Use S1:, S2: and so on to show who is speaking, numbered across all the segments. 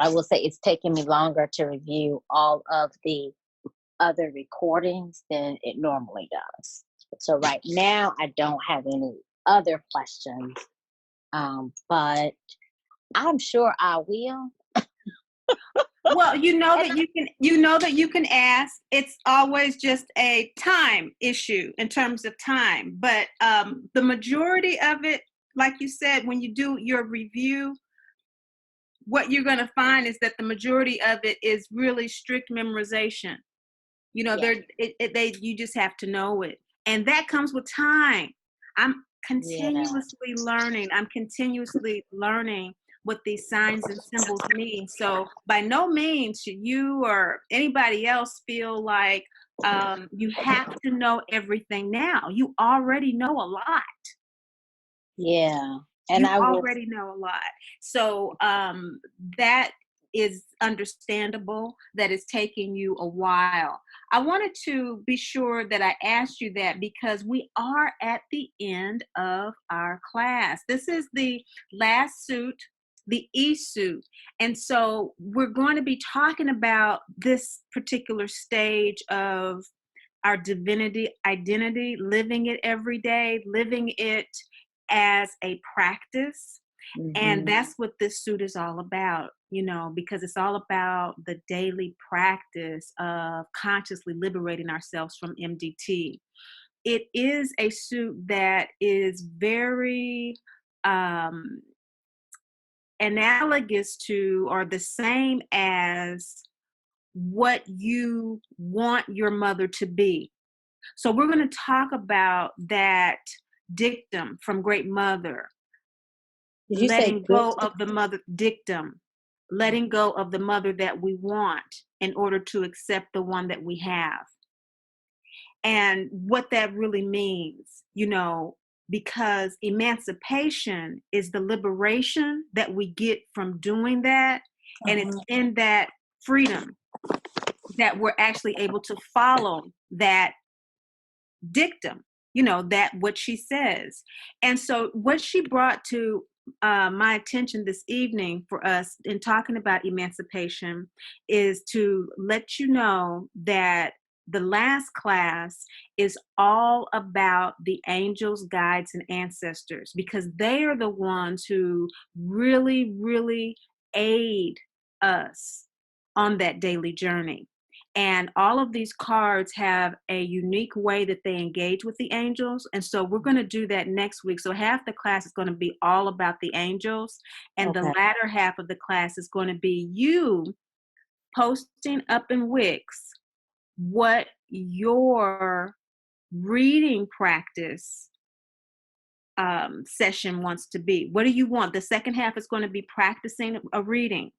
S1: I will say it's taking me longer to review all of the other recordings than it normally does. So right now, I don't have any other questions, but I'm sure I will.
S2: Well, you know
S1: And
S2: that you can ask. It's always just a time issue in terms of time. But the majority of it, like you said, when you do your review, what you're going to find is that the majority of it is really strict memorization. You know,
S1: yeah,
S2: you just have to know it. And that comes with time. I'm
S1: yeah,
S2: continuously learning. I'm continuously learning what these signs and symbols mean. So by no means should you or anybody else feel like you have to know everything now. You already know a lot.
S1: yeah. And
S2: You
S1: I will.
S2: already know a lot. So that is understandable that it's taking you a while. I wanted to be sure that I asked you that because we are at the end of our class. This is the last suit, the E suit. And so we're going to be talking about this particular stage of our divinity identity, living it every day, living it as a practice. And
S1: Mhm.
S2: that's what this suit is all about, because it's all about the daily practice of consciously liberating ourselves from MDT. It is a suit that is very um, analogous to or the same as what you want your mother to be. So we're going to talk about that dictum from Great Mother,
S1: Did you say
S2: letting go
S1: gift?
S2: of the mother dictum, letting go of the mother that we want in order to accept the one that we have. And what that really means, because emancipation is the liberation that we get from doing that. And it's
S1: Uh-huh.
S2: in that freedom that we're actually able to follow that dictum, that what she says. And so what she brought to my attention this evening for us in talking about emancipation is to let you know that the last class is all about the angels, guides, and ancestors, because they are the ones who really, really aid us on that daily journey. And all of these cards have a unique way that they engage with the angels. And so we're going to do that next week. So half the class is going to be all about the angels. And the
S1: Okay.
S2: latter half of the class is going to be you posting up in Wix what your reading practice session wants to be. What do you want? The second half is going to be practicing a reading.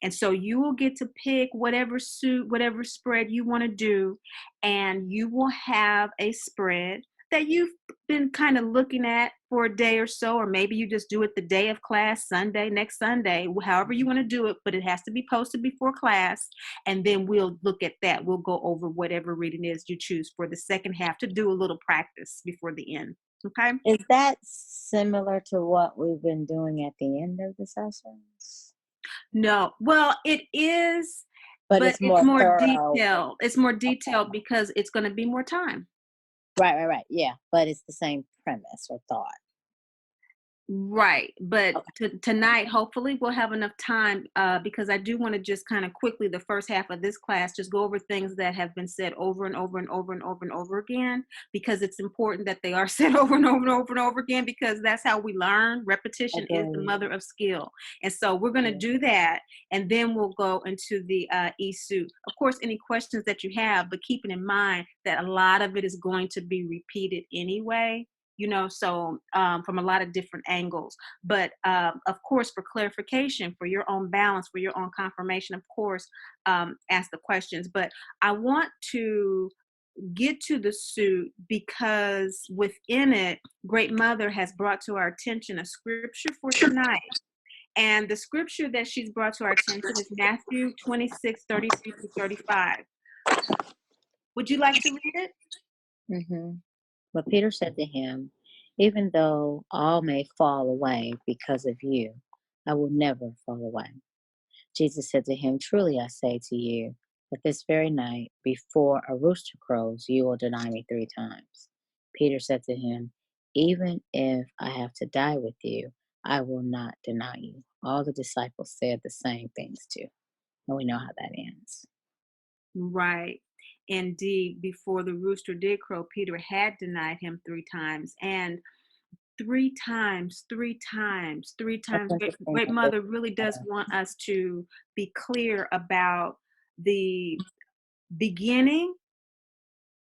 S2: And so you will get to pick whatever suit, whatever spread you want to do, and you will have a spread that you've been kind of looking at for a day or so, or maybe you just do it the day of class, Sunday, next Sunday, however you want to do it, but it has to be posted before class, and then we'll look at that. We'll go over whatever reading is you choose for the second half to do a little practice before the end. Okay?
S1: Is that similar to what we've been doing at the end of the sessions?
S2: No. Well, it is,
S1: But
S2: but
S1: it's
S2: it's
S1: more
S2: more
S1: thorough.
S2: detailed. It's more
S1: Okay.
S2: detailed because it's going to be more time.
S1: Right. Yeah. But it's the same premise or thought.
S2: Right. But
S1: Okay.
S2: tonight, hopefully, we'll have enough time because I do want to just kind of quickly, the first half of this class, just go over things that have been said over and over and over and over and over again, because it's important that they are said over and over and over and over again, because that's how we learn. Repetition is the
S1: Agreed.
S2: mother of skill. And so we're going to
S1: Yeah.
S2: do that, and then we'll go into the e-suit. Of course, any questions that you have, but keeping in mind that a lot of it is going to be repeated anyway. So from a lot of different angles. But of course, for clarification, for your own balance, for your own confirmation, of course, ask the questions. But I want to get to the suit because within it, Great Mother has brought to our attention a scripture for tonight. And the scripture that she's brought to our attention is Matthew 26:33-35. Would you like to read it?
S1: Mm-hmm. But Peter said to him, even though all may fall away because of you, I will never fall away. Jesus said to him, "Truly I say to you, that this very night, before a rooster crows, you will deny me 3 times." Peter said to him, "Even if I have to die with you, I will not deny you." All the disciples said the same things too. And we know how that ends.
S2: Right. Indeed, before the rooster did crow, Peter had denied him 3 times. And 3 times, 3 times, three
S1: Help
S2: times.
S1: us
S2: Great,
S1: to think
S2: Great
S1: of this.
S2: Mother really does want us to be clear about the beginning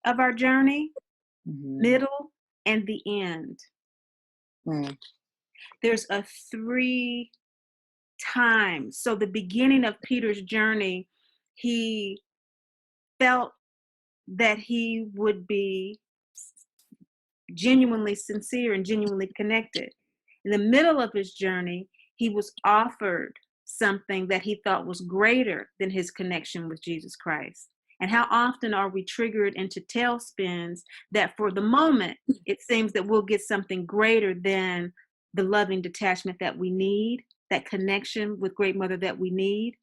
S2: of our journey,
S1: Mm-hmm.
S2: middle, and the end.
S1: Mm,
S2: There's a 3 times. So the beginning of Peter's journey, he felt that he would be genuinely sincere and genuinely connected. In the middle of his journey, he was offered something that he thought was greater than his connection with Jesus Christ. And how often are we triggered into tailspins that for the moment, it seems that we'll get something greater than the loving detachment that we need, that connection with Great Mother that we need.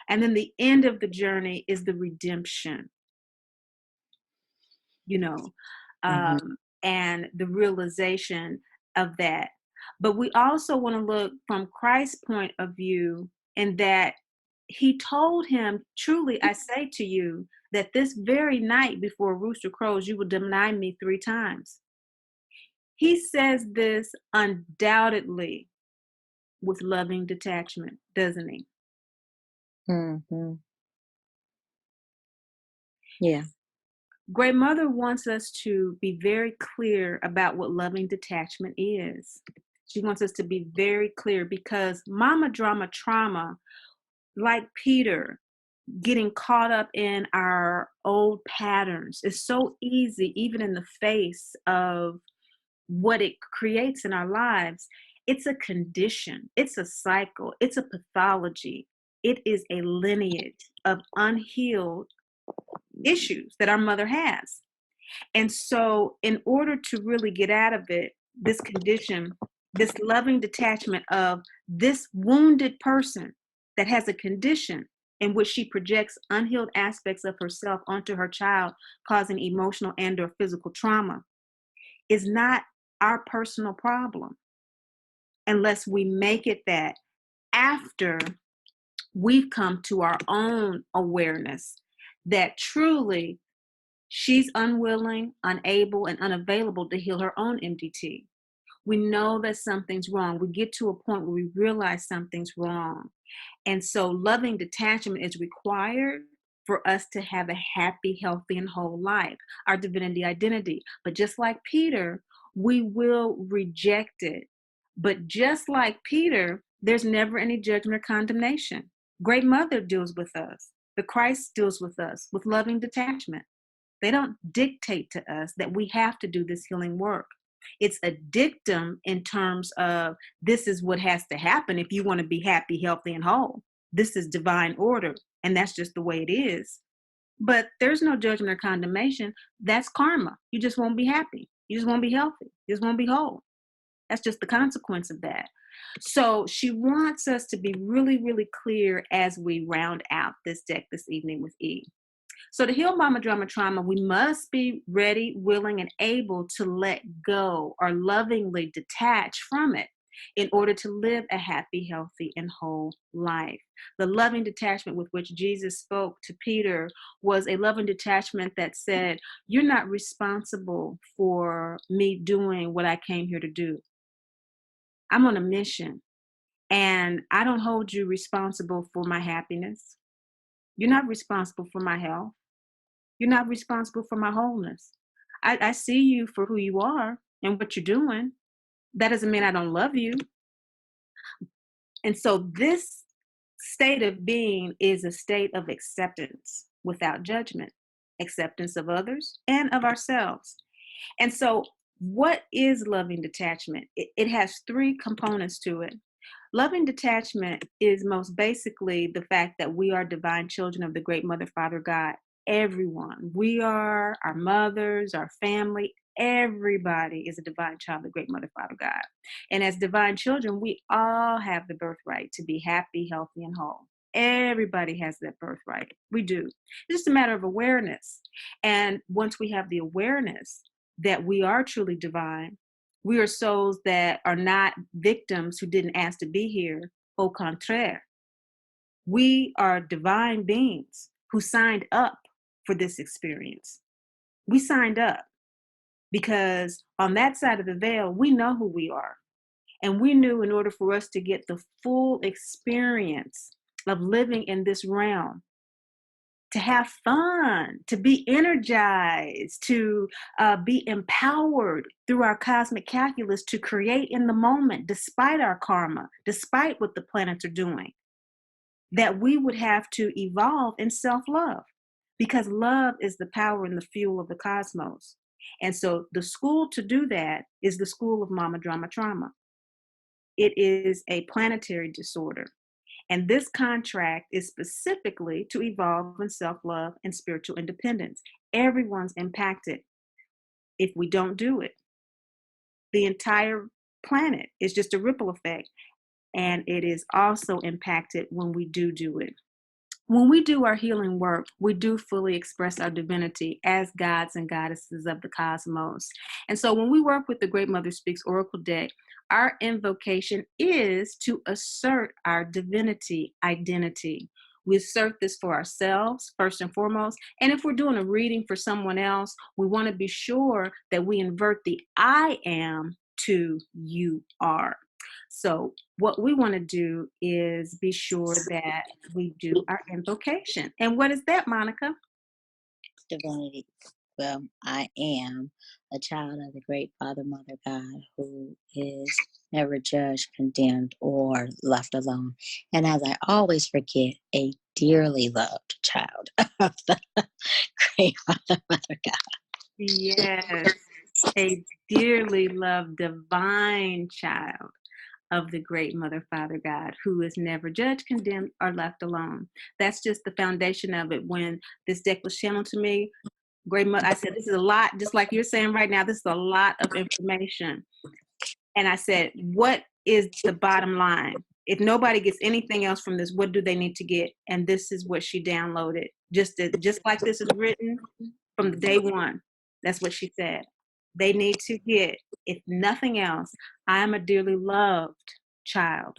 S2: And then the end of the journey is the redemption, you know,
S1: mm-hmm.
S2: and the realization of that. But we also want to look from Christ's point of view, in that he told him, "Truly, I say to you, that this very night before a rooster crows, you will deny me 3 times." He says this undoubtedly with loving detachment, doesn't he?
S1: Mm-hmm. Yeah.
S2: Great Mother wants us to be very clear about what loving detachment is. She wants us to be very clear because mama drama trauma, like Peter, getting caught up in our old patterns is so easy, even in the face of what it creates in our lives. It's a condition, it's a cycle, it's a pathology, it is a lineage of unhealed issues that our mother has. And so, in order to really get out of it, this condition, this loving detachment of this wounded person that has a condition in which she projects unhealed aspects of herself onto her child, causing emotional and/or physical trauma, is not our personal problem unless we make it that after we've come to our own awareness that truly she's unwilling, unable, and unavailable to heal her own MDT. We know that something's wrong. We get to a point where we realize something's wrong. And so loving detachment is required for us to have a happy, healthy, and whole life, our divinity identity. But just like Peter, we will reject it. But just like Peter, there's never any judgment or condemnation. Great Mother deals with us. The Christ deals with us with loving detachment. They don't dictate to us that we have to do this healing work. It's a dictum in terms of this is what has to happen if you want to be happy, healthy, and whole. This is divine order, and that's just the way it is. But there's no judgment or condemnation. That's karma. You just won't be happy. You just won't be healthy. You just won't be whole. That's just the consequence of that. So she wants us to be really, really clear as we round out this deck this evening with E. So to heal mama drama trauma, we must be ready, willing, and able to let go or lovingly detach from it in order to live a happy, healthy, and whole life. The loving detachment with which Jesus spoke to Peter was a loving detachment that said, "You're not responsible for me doing what I came here to do. I'm on a mission, and I don't hold you responsible for my happiness. You're not responsible for my health. You're not responsible for my wholeness. I see you for who you are and what you're doing. That doesn't mean I don't love you." And so this state of being is a state of acceptance without judgment, acceptance of others and of ourselves. And so what is loving detachment? It has 3 components to it. Loving detachment is most basically the fact that we are divine children of the great Mother, Father, God, everyone. We are our mothers, our family, Everybody is a divine child of the great mother, Father God. And as divine children, we all have the birthright to be happy, healthy, and whole. Everybody has that birthright. We do. It's just a matter of awareness. And once we have the awareness that we are truly divine, we are souls that are not victims who didn't ask to be here. Au contraire, we are divine beings who signed up for this experience. We signed up because on that side of the veil, we know who we are. And we knew in order for us to get the full experience of living in this realm, to have fun, to be energized, to be empowered through our cosmic calculus to create in the moment, despite our karma, despite what the planets are doing, that we would have to evolve in self-love, because love is the power and the fuel of the cosmos. And so the school to do that is the school of Mama Drama Trauma. It is a planetary disorder. And this contract is specifically to evolve in self-love and spiritual independence. Everyone's impacted if we don't do it. The entire planet is just a ripple effect. And it is also impacted when we do it. When we do our healing work, we do fully express our divinity as gods and goddesses of the cosmos. And so when we work with the Great Mother Speaks Oracle deck, our invocation is to assert our divinity identity. We assert this for ourselves, first and foremost. And if we're doing a reading for someone else, we want to be sure that we invert the I am to you are. So what we want to do is be sure that we do our invocation. And what is that, Monica?
S1: Divinity. Well, I am a child of the great Father, Mother God, who is never judged, condemned, or left alone. And as I always forget, a dearly loved child of the great Father, Mother God.
S2: Yes, a dearly loved divine child of the great Mother, Father God, who is never judged, condemned, or left alone. That's just the foundation of it. When this deck was channeled to me, great mother, I said, this is a lot, just like you're saying right now, this is a lot of information. And I said, what is the bottom line? If nobody gets anything else from this, what do they need to get? And this is what she downloaded. Just like this is written from the day one. That's what she said. They need to get, if nothing else, I am a dearly loved child.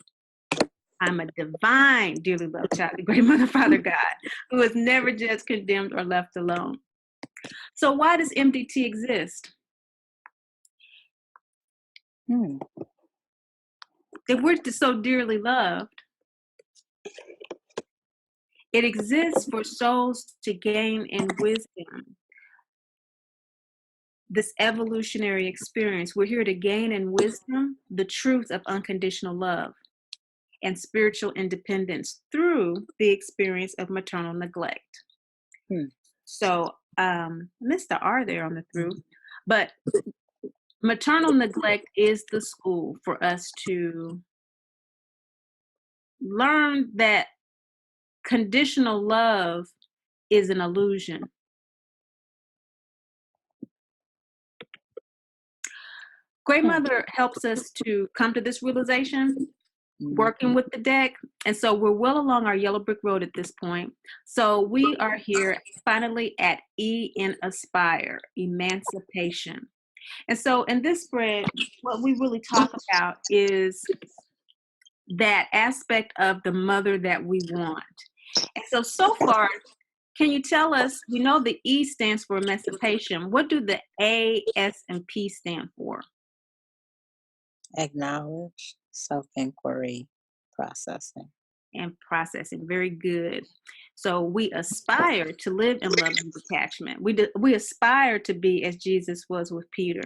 S2: I'm a divine, dearly loved child, the great Mother, Father God, who is never just condemned or left alone. So why does MDT exist? If we're so dearly loved, it exists for souls to gain in wisdom. This evolutionary experience, we're here to gain in wisdom the truth of unconditional love and spiritual independence through the experience of maternal neglect. So, Mr. R there on the through, but maternal neglect is the school for us to learn that conditional love is an illusion. Great Mother helps us to come to this realization, working with the deck. And so we're well along our yellow brick road at this point. So we are here finally at E in Aspire, Emancipation. And so in this spread, what we really talk about is that aspect of the mother that we want. And so far, can you tell us, we know the E stands for emancipation. What do the A, S, and P stand for?
S1: Acknowledge, self-inquiry, processing.
S2: And processing. Very good. So we aspire to live in love and detachment. We aspire to be as Jesus was with Peter,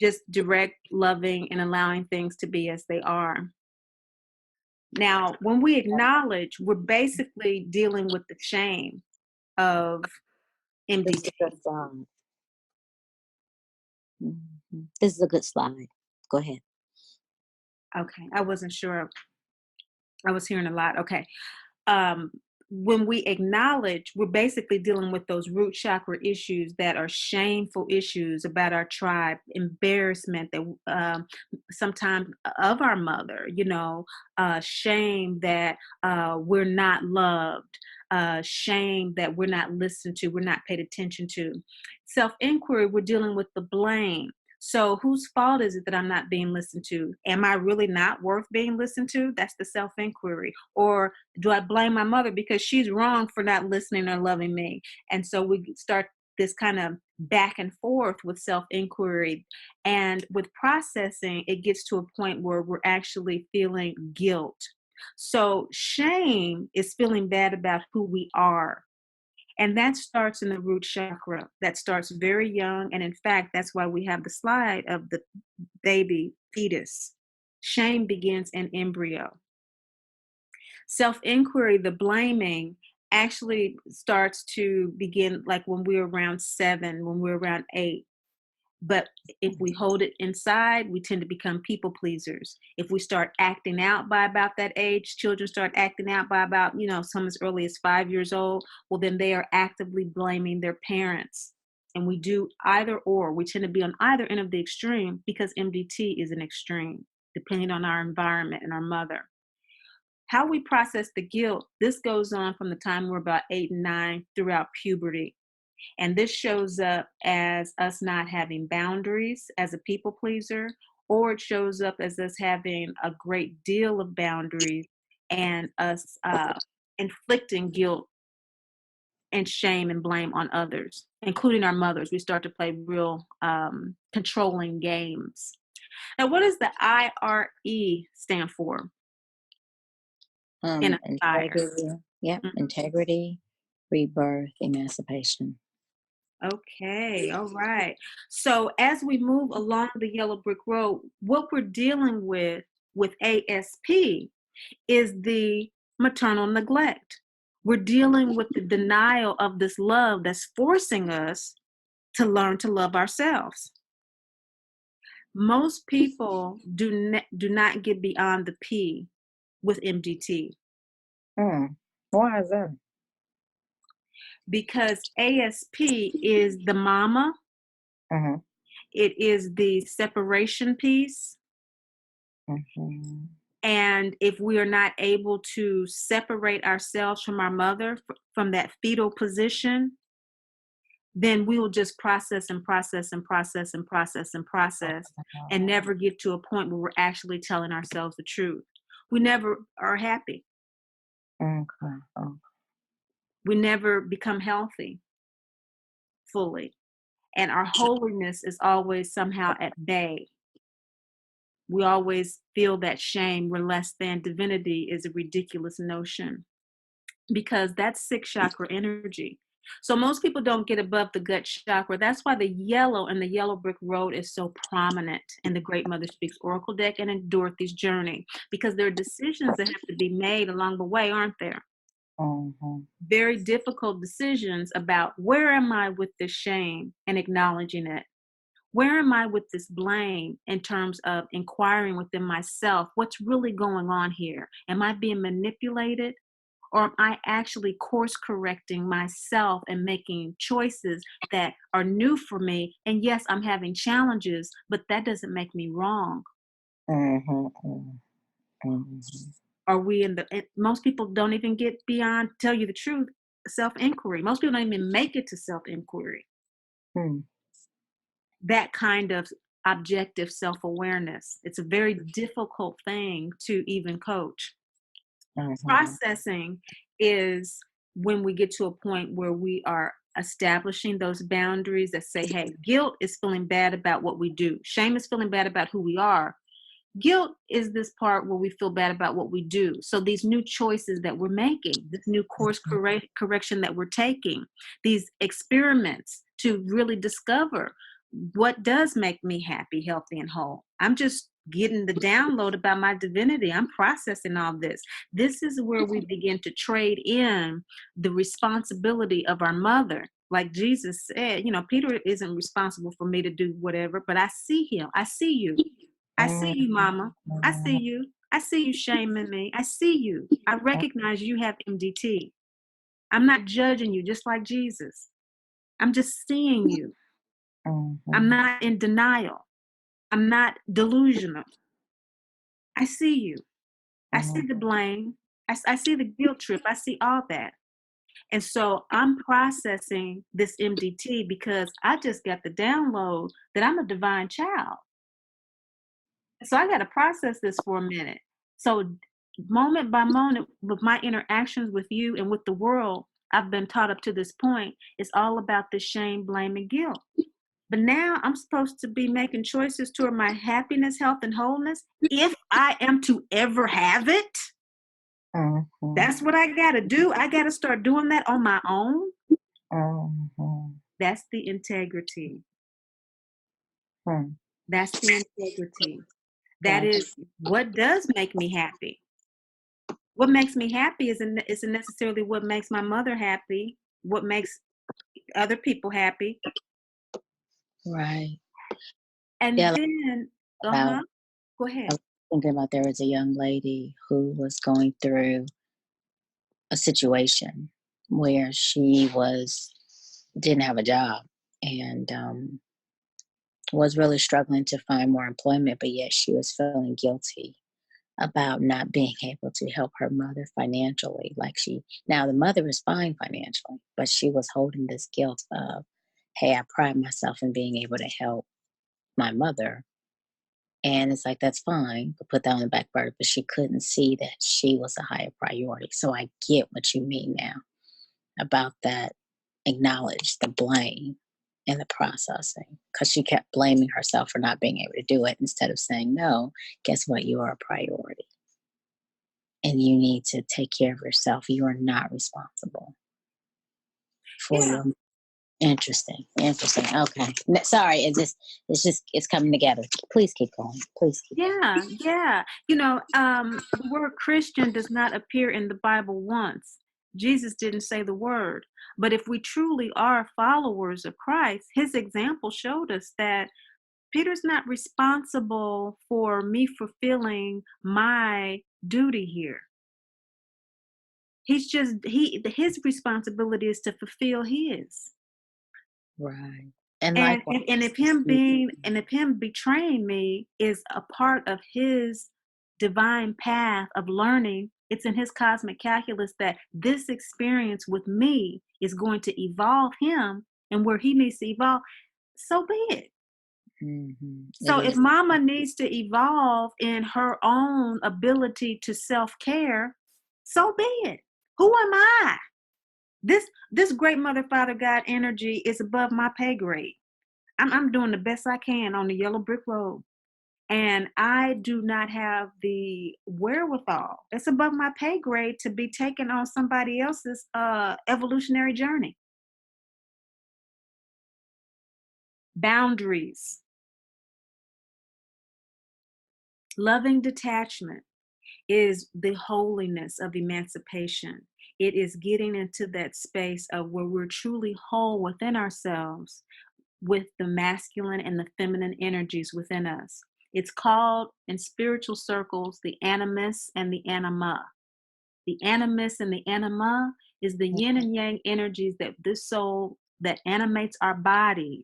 S2: just direct, loving, and allowing things to be as they are. Now, when we acknowledge, we're basically dealing with the shame of MDT.
S1: This is a good slide. Go ahead.
S2: Okay, I wasn't sure. I was hearing a lot. Okay. when we acknowledge, we're basically dealing with those root chakra issues that are shameful issues about our tribe, embarrassment that sometimes of our mother, shame that we're not loved, shame that we're not listened to, we're not paid attention to. Self inquiry, we're dealing with the blame. So, whose fault is it that I'm not being listened to? Am I really not worth being listened to? That's the self inquiry. Or do I blame my mother because she's wrong for not listening or loving me? And so we start this kind of back and forth with self inquiry. And with processing, it gets to a point where we're actually feeling guilt. So, shame is feeling bad about who we are. And that starts in the root chakra. That starts very young. And in fact, that's why we have the slide of the baby fetus. Shame begins in embryo. Self inquiry, the blaming, actually starts to begin like when we're around 7, when we're around 8. But if we hold it inside, we tend to become people pleasers. If we start acting out by about that age, children start acting out by about, some as early as 5 years old, well, then they are actively blaming their parents. And we do either or. We tend to be on either end of the extreme because MDT is an extreme, depending on our environment and our mother. How we process the guilt, this goes on from the time we're about 8 and 9 throughout puberty. And this shows up as us not having boundaries as a people pleaser, or it shows up as us having a great deal of boundaries and us inflicting guilt and shame and blame on others, including our mothers. We start to play real controlling games. Now, what does the IRE stand for? In Inspire.
S1: Integrity. Yep. Integrity, rebirth, emancipation.
S2: Okay, all right. So as we move along the yellow brick road, what we're dealing with ASP is the maternal neglect. We're dealing with the denial of this love that's forcing us to learn to love ourselves. Most people do not get beyond the P with MDT.
S1: Why is that?
S2: Because ASP is the mama. It is the separation piece. And if we are not able to separate ourselves from our mother, from that fetal position, then we will just process and process and process and process and process and never get to a point where we're actually telling ourselves the truth. We never are happy. We never become healthy fully. And our holiness is always somehow at bay. We always feel that shame. We're less than. Divinity is a ridiculous notion because that's 6th chakra energy. So most people don't get above the gut chakra. That's why the yellow and the yellow brick road is so prominent in the Great Mother Speaks Oracle deck and in Dorothy's journey, because there are decisions that have to be made along the way, aren't there? Very difficult decisions about where am I with this shame and acknowledging it. Where am I with this blame in terms of inquiring within myself? What's really going on here? Am I being manipulated? Or am I actually course correcting myself and making choices that are new for me? And yes, I'm having challenges, but that doesn't make me wrong. Are we most people don't even get beyond, tell you the truth, self-inquiry. Most people don't even make it to self-inquiry. That kind of objective self-awareness. It's a very difficult thing to even coach. Processing is when we get to a point where we are establishing those boundaries that say, hey, guilt is feeling bad about what we do. Shame is feeling bad about who we are. Guilt is this part where we feel bad about what we do. So these new choices that we're making, this new course correction that we're taking, these experiments to really discover what does make me happy, healthy, and whole. I'm just getting the download about my divinity. I'm processing all this. This is where we begin to trade in the responsibility of our mother. Like Jesus said, Peter isn't responsible for me to do whatever, but I see him. I see you. I see you, mama. I see you. I see you shaming me. I see you. I recognize you have MDT. I'm not judging you, just like Jesus. I'm just seeing you. I'm
S1: Mhm.
S2: not in denial. I'm not delusional. I see you. I see
S1: Mhm.
S2: the blame. I see the guilt trip. I see all that. And so I'm processing this MDT because I just got the download that I'm a divine child. So I got to process this for a minute. So, moment by moment, with my interactions with you and with the world, I've been taught up to this point, it's all about the shame, blame, and guilt. But now I'm supposed to be making choices toward my happiness, health, and wholeness. If I am to ever have it,
S1: Mhm.
S2: that's what I got to do. I got to start doing that on my own.
S1: Mhm.
S2: That's the integrity.
S1: Hmm.
S2: That's the integrity. That
S1: Gotcha.
S2: is what does make me happy. What makes me happy isn't necessarily what makes my mother happy, what makes other people happy.
S1: Right. Yeah,
S2: And
S1: like
S2: then,
S1: about
S2: go
S1: I
S2: ahead.
S1: was thinking about there was a young lady who was going through a situation where she was didn't have a job and was really struggling to find more employment, but yet she was feeling guilty about not being able to help her mother financially. Like she now the mother was fine financially, but she was holding this guilt of, hey, I pride myself in being able to help my mother. And it's like, that's fine, but put that on the back burner. But she couldn't see that she was a higher priority. So I get what you mean now about that. Acknowledge the blame and the processing because she kept blaming herself for not being able to do it instead of saying, no, guess what? You are a priority and you need to take care of yourself. You are not responsible for
S2: Yeah,
S1: your. Interesting. Interesting. Okay. Sorry. It's coming together. Please keep going. Please keep going.
S2: yeah, yeah. The word Christian does not appear in the Bible once. Jesus didn't say the word. But if we truly are followers of Christ, his example showed us that Peter's not responsible for me fulfilling my duty here. His responsibility is to fulfill his.
S1: Right. And
S2: And
S1: likewise,
S2: and, and if
S1: it's
S2: him being and if him betraying me is a part of his divine path of learning, it's in his cosmic calculus that this experience with me is going to evolve him and where he needs to evolve, so be it.
S1: It
S2: So if
S1: is.
S2: mama needs to evolve in her own ability to self-care, so be it. Who am I? This great mother, father, God energy is above my pay grade. I'm doing the best I can on the yellow brick road. And I do not have the wherewithal. It's above my pay grade to be taking on somebody else's evolutionary journey. Boundaries, loving detachment is the holiness of emancipation. It is getting into that space of where we're truly whole within ourselves with the masculine and the feminine energies within us. It's called in spiritual circles the animus and the anima. The animus and the anima is the yin and yang energies that this soul that animates our bodies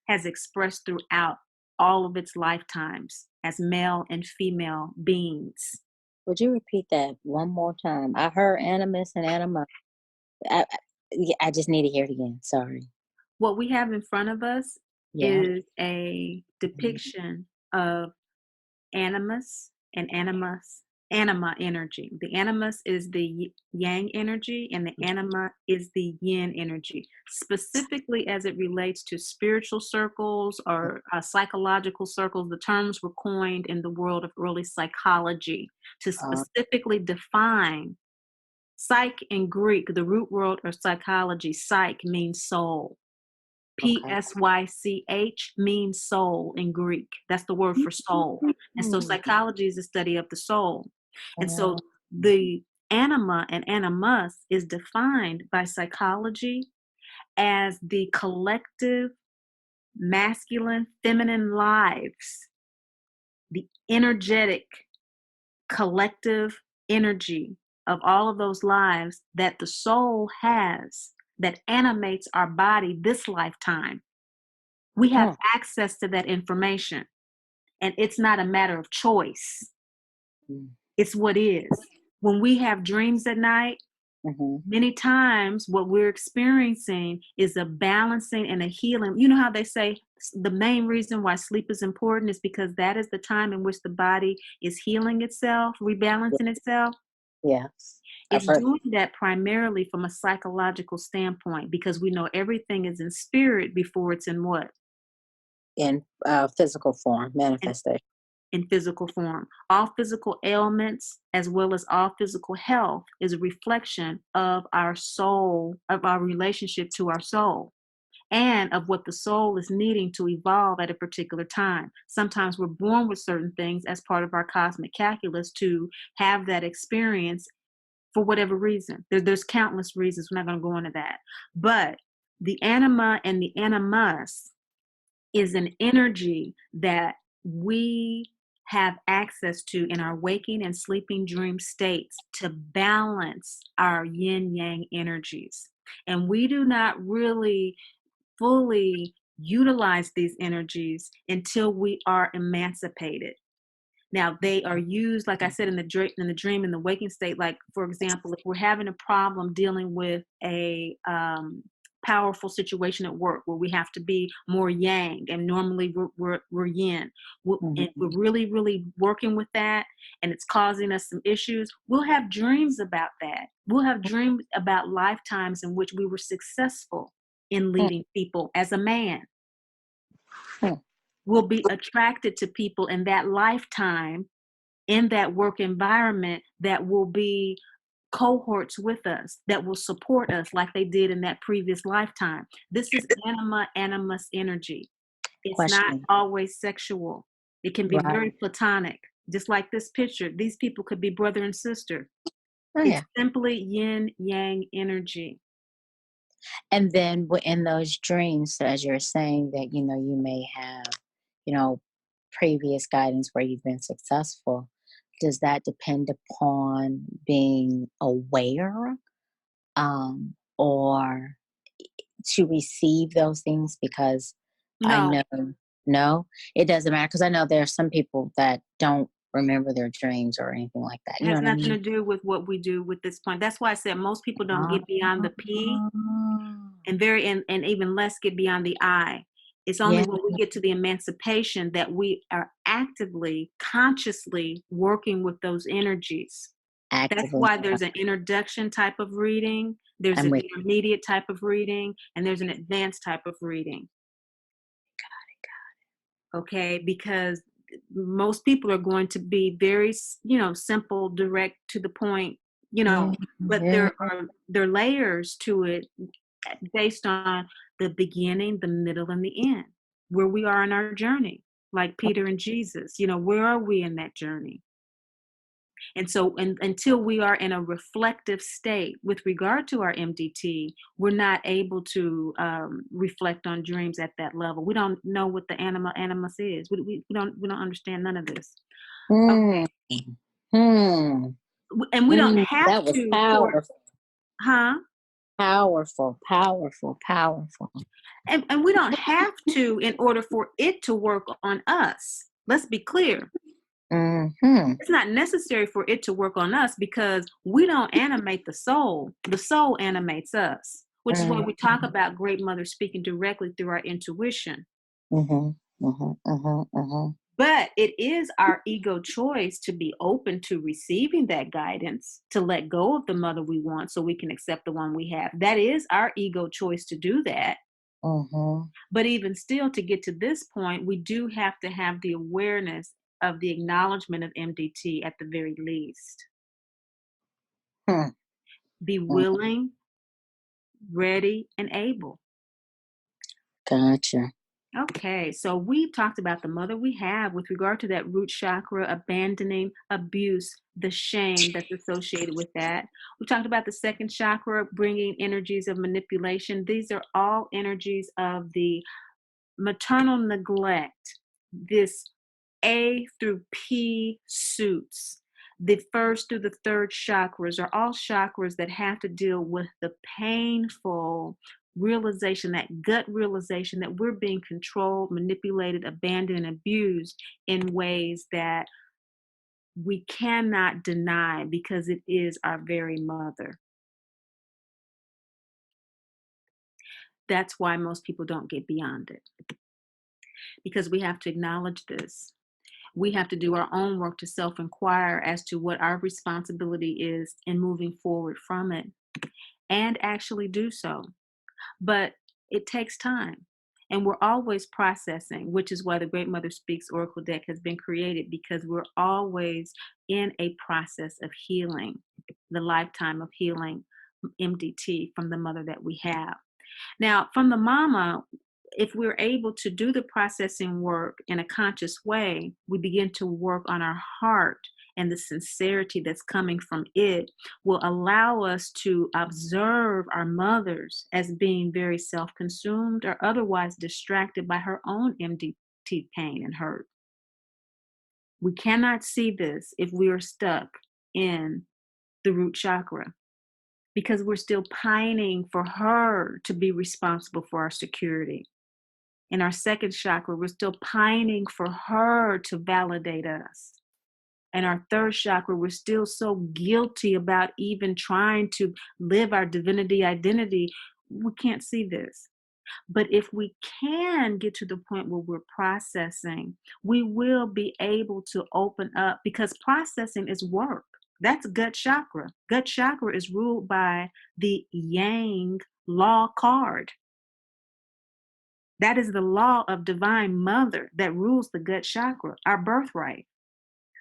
S2: has expressed throughout all of its lifetimes as male and female beings.
S1: Would you repeat that one more time? I heard animus and anima. Yeah, I just need to hear it again. Sorry.
S2: What we have in front of us
S1: Yeah.
S2: is a
S1: Mhm.
S2: depiction of animus and anima energy. The animus is the yang energy and the anima is the yin energy, specifically as it relates to spiritual circles or psychological circles. The terms were coined in the world of early psychology to
S1: Uh,
S2: specifically define psych in Greek. The root word of psychology, psych, means soul.
S1: okay.
S2: Psych means soul in Greek. That's the word for soul. And so
S1: Mm.
S2: psychology is the study of the soul. And so
S1: Uh,
S2: the anima and animus is defined by psychology as the collective masculine, feminine lives, the energetic collective energy of all of those lives that the soul has that animates our body this lifetime. We have
S1: Hmm.
S2: access to that information, and it's not a matter of choice.
S1: Mm.
S2: It's what is. When we have dreams at night,
S1: Mhm.
S2: many times what we're experiencing is a balancing and a healing. You know how they say the main reason why sleep is important is because that is the time in which the body is healing itself,
S1: Yeah.
S2: rebalancing itself.
S1: Yes. I've
S2: It's
S1: heard
S2: doing that primarily from a psychological standpoint because we know everything is in spirit before it's in what?
S1: in physical form,
S2: In,
S1: manifestation.
S2: in physical form. All physical ailments, as well as all physical health, is a reflection of our soul, of our relationship to our soul, and of what the soul is needing to evolve at a particular time. Sometimes we're born with certain things as part of our cosmic calculus to have that experience for whatever reason. There's countless reasons. We're not going to go into that. But the anima and the animus is an energy that we have access to in our waking and sleeping dream states to balance our yin yang energies. And we do not really fully utilize these energies until we are emancipated. Now they are used, like I said, in the dream, in the waking state. Like for example, if we're having a problem dealing with a powerful situation at work where we have to be more yang, and normally we're yin. And
S1: Mhm.
S2: we're really working with that, and it's causing us some issues. We'll have dreams about that. We'll have dreams about lifetimes in which we were successful in
S1: Hmm.
S2: leading people as a man.
S1: Hmm.
S2: We'll be attracted to people in that lifetime in that work environment that will be cohorts with us, that will support us like they did in that previous lifetime. This is anima animus energy. It's not
S1: Question.
S2: always sexual. It can be
S1: Right.
S2: very platonic. Just like this picture, these people could be brother and sister.
S1: Oh
S2: It's
S1: yeah.
S2: simply yin yang energy.
S1: And then in those dreams, as you're saying that you may have, you know, previous guidance where you've been successful. Does that depend upon being aware, or to receive those things? Because I
S2: No,
S1: know, no, it doesn't matter. Because I know there are some people that don't remember their dreams or anything like that.
S2: it
S1: You know
S2: has
S1: what I
S2: nothing to
S1: mean?
S2: do with what we do with this point. That's why I said most people don't
S1: Ah.
S2: get beyond the P and even less get beyond the I. It's only
S1: Yeah,
S2: when we get to the emancipation that we are actively, consciously working with those energies. That's
S1: actively.
S2: why there's an introduction type of reading, there's
S1: I'm
S2: an
S1: with.
S2: intermediate type of reading, and there's an advanced type of reading. Okay, because most people are going to be very, simple, direct, to the point,
S1: Yeah,
S2: but
S1: yeah.
S2: there are layers to it based on the beginning, the middle, and the end, where we are in our journey, like Peter and Jesus. Where are we in that journey? And so, until we are in a reflective state with regard to our MDT, we're not able to reflect on dreams at that level. We don't know what the animus is. We don't understand none of this.
S1: Hmm.
S2: Okay,
S1: Hmm.
S2: and we don't have
S1: That was
S2: to for
S1: powerful.
S2: huh?
S1: Powerful, powerful, powerful.
S2: And we don't have to in order for it to work on us. Let's be clear.
S1: Mhm.
S2: It's not necessary for it to work on us because we don't animate the soul. The soul animates us, which is why we talk
S1: Mhm.
S2: about Great Mother speaking directly through our intuition.
S1: Mhm. Mhm. Mhm. Mhm.
S2: But it is our ego choice to be open to receiving that guidance, to let go of the mother we want so we can accept the one we have. That is our ego choice to do that.
S1: Mhm.
S2: But even still, to get to this point, we do have to have the awareness of the acknowledgement of MDT at the very least.
S1: Hmm.
S2: Be
S1: Mm.
S2: willing, ready, and able.
S1: Gotcha.
S2: Okay, so we've talked about the mother we have with regard to that root chakra, abandoning abuse, the shame that's associated with that. We talked about the second chakra, bringing energies of manipulation. These are all energies of the maternal neglect, this A through P suits, The first through the third chakras are all chakras that have to deal with the painful realization, that gut realization that we're being controlled, manipulated, abandoned, and abused in ways that we cannot deny because it is our very mother. That's why most people don't get beyond it, because we have to acknowledge this. We have to do our own work to self-inquire as to what our responsibility is in moving forward from it, and actually do so. But it takes time. And we're always processing, which is why the Great Mother Speaks Oracle deck has been created, because we're always in a process of healing, the lifetime of healing MDT from the mother that we have. Now, from the mama, if we're able to do the processing work in a conscious way, we begin to work on our heart, and the sincerity that's coming from it will allow us to observe our mothers as being very self-consumed or otherwise distracted by her own MDT pain and hurt. We cannot see this if we are stuck in the root chakra, because we're still pining for her to be responsible for our security. In our second chakra, we're still pining for her to validate us. In our third chakra, we're still so guilty about even trying to live our divinity identity. We can't see this. But if we can get to the point where we're processing, we will be able to open up, because processing is work. That's gut chakra. Gut chakra is ruled by the Yang law card. That is the law of divine mother that rules the gut chakra, our birthright.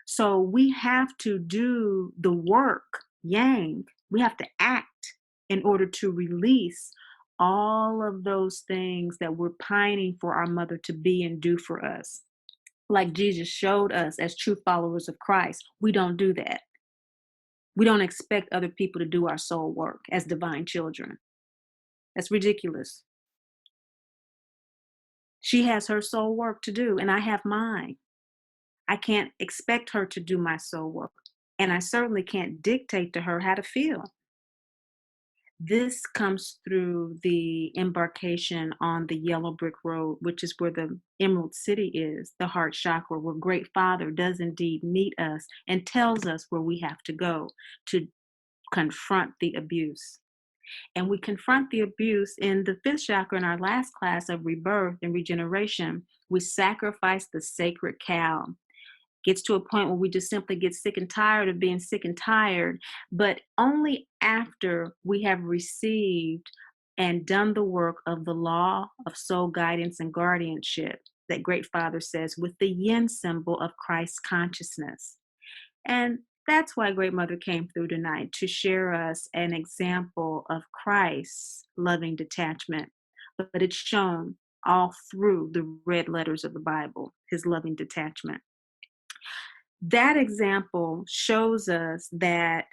S2: So we have to do the work, Yang. We have to act in order to release all of those things that we're pining for our mother to be and do for us. Like Jesus showed us as true followers of Christ, we don't do that. We don't expect other people to do our soul work as divine children. That's ridiculous. She has her soul work to do, and I have mine. I can't expect her to do my soul work, and I certainly can't dictate to her how to feel. This comes through the embarkation on the yellow brick road, which is where the Emerald City is, the heart chakra, where Great Father does indeed meet us and tells us where we have to go to confront the abuse. And we confront the abuse in the fifth chakra in our last class of rebirth and regeneration. We sacrifice the sacred cow. Gets to a point where we just simply get sick and tired of being sick and tired, but only after we have received and done the work of the law of soul guidance and guardianship that Great Father says, with the yin symbol of Christ consciousness. And that's why Great Mother came through tonight, to share us an example of Christ's loving detachment. But it's shown all through the red letters of the Bible, his loving detachment. That example shows us that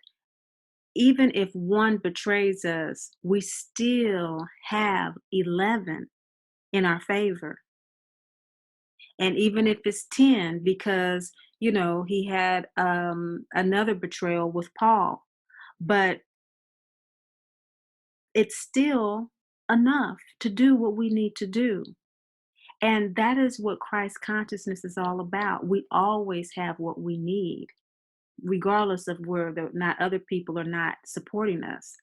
S2: even if one betrays us, we still have 11 in our favor. And even if it's 10, because, he had another betrayal with Paul, but it's still enough to do what we need to do. And that is what Christ consciousness is all about. We always have what we need, regardless of where not other people are not supporting us.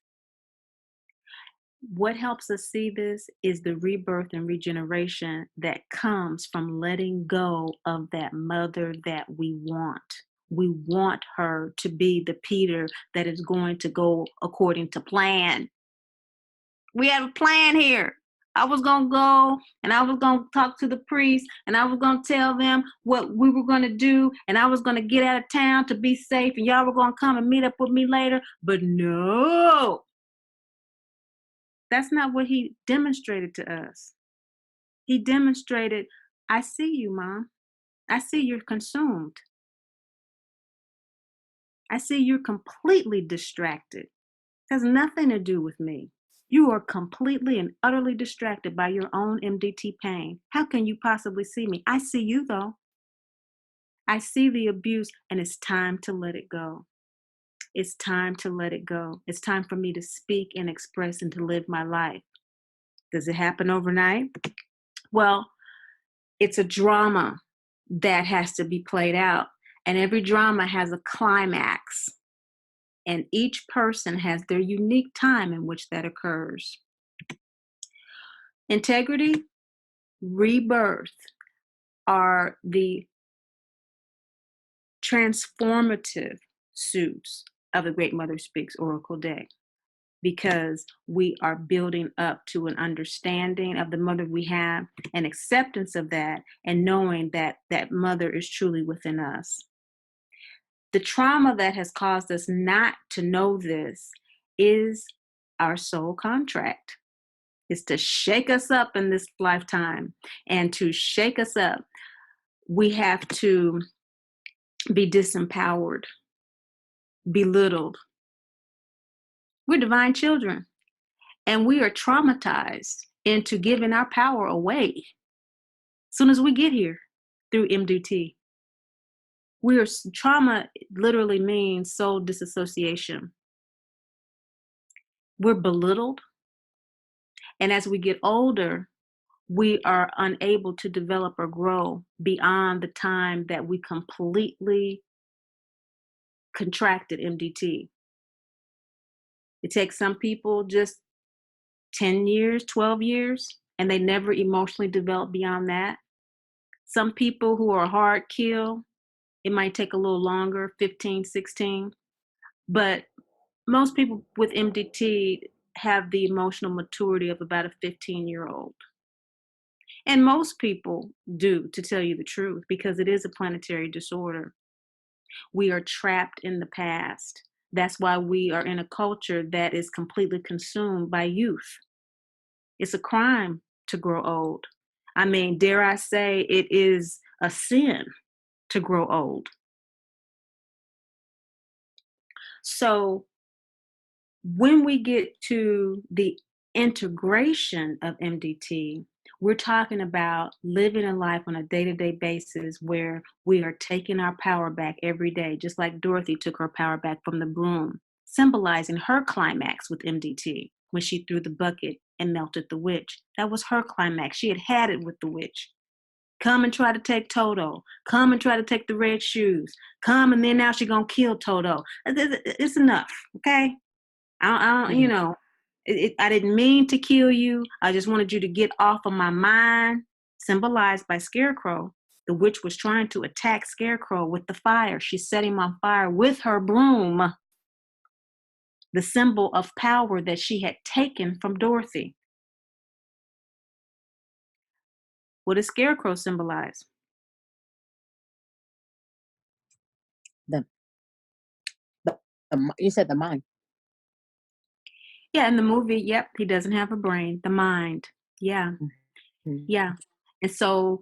S2: What helps us see this is the rebirth and regeneration that comes from letting go of that mother that we want. We want her to be the Peter that is going to go according to plan. We have a plan here. I was going to go and I was going to talk to the priest and I was going to tell them what we were going to do, and I was going to get out of town to be safe, and y'all were going to come and meet up with me later. But no, that's not what he demonstrated to us. He demonstrated, I see you, Mom. I see you're consumed. I see you're completely distracted. It has nothing to do with me. You are completely and utterly distracted by your own MDT pain. How can you possibly see me? I see you, though. I see the abuse, and it's time to let it go. It's time to let it go. It's time for me to speak and express and to live my life. Does it happen overnight? Well, it's a drama that has to be played out. And every drama has a climax. And each person has their unique time in which that occurs. Integrity, rebirth are the transformative suits of the Great Mother Speaks Oracle Day, because we are building up to an understanding of the mother we have, an acceptance of that, and knowing that that mother is truly within us. The trauma that has caused us not to know this is our soul contract. Is to shake us up in this lifetime. And to shake us up, we have to be disempowered, belittled. We're divine children, and we are traumatized into giving our power away as soon as we get here through MDT. Trauma literally means soul disassociation. We're belittled, and as we get older, we are unable to develop or grow beyond the time that we completely contracted MDT. It takes some people just 10 years, 12 years, and they never emotionally develop beyond that. Some people who are hard kill, it might take a little longer, 15, 16. But most people with MDT have the emotional maturity of about a 15-year-old. And most people do, to tell you the truth, because it is a planetary disorder. We are trapped in the past. That's why we are in a culture that is completely consumed by youth. It's a crime to grow old. I mean, dare I say, it is a sin to grow old. So when we get to the integration of MDT, we're talking about living a life on a day-to-day basis where we are taking our power back every day, just like Dorothy took her power back from the broom, symbolizing her climax with MDT when she threw the bucket and melted the witch. That was her climax. She had it with the witch. Come and try to take Toto. Come and try to take the red shoes. Come, and then now she's going to kill Toto. It's enough, okay? I didn't mean to kill you. I just wanted you to get off of my mind, symbolized by Scarecrow. The witch was trying to attack Scarecrow with the fire. She set him on fire with her broom, the symbol of power that she had taken from Dorothy. What does Scarecrow symbolize?
S1: You said the mind.
S2: Yeah, in the movie, yep, he doesn't have a brain, the mind. Yeah, yeah. And so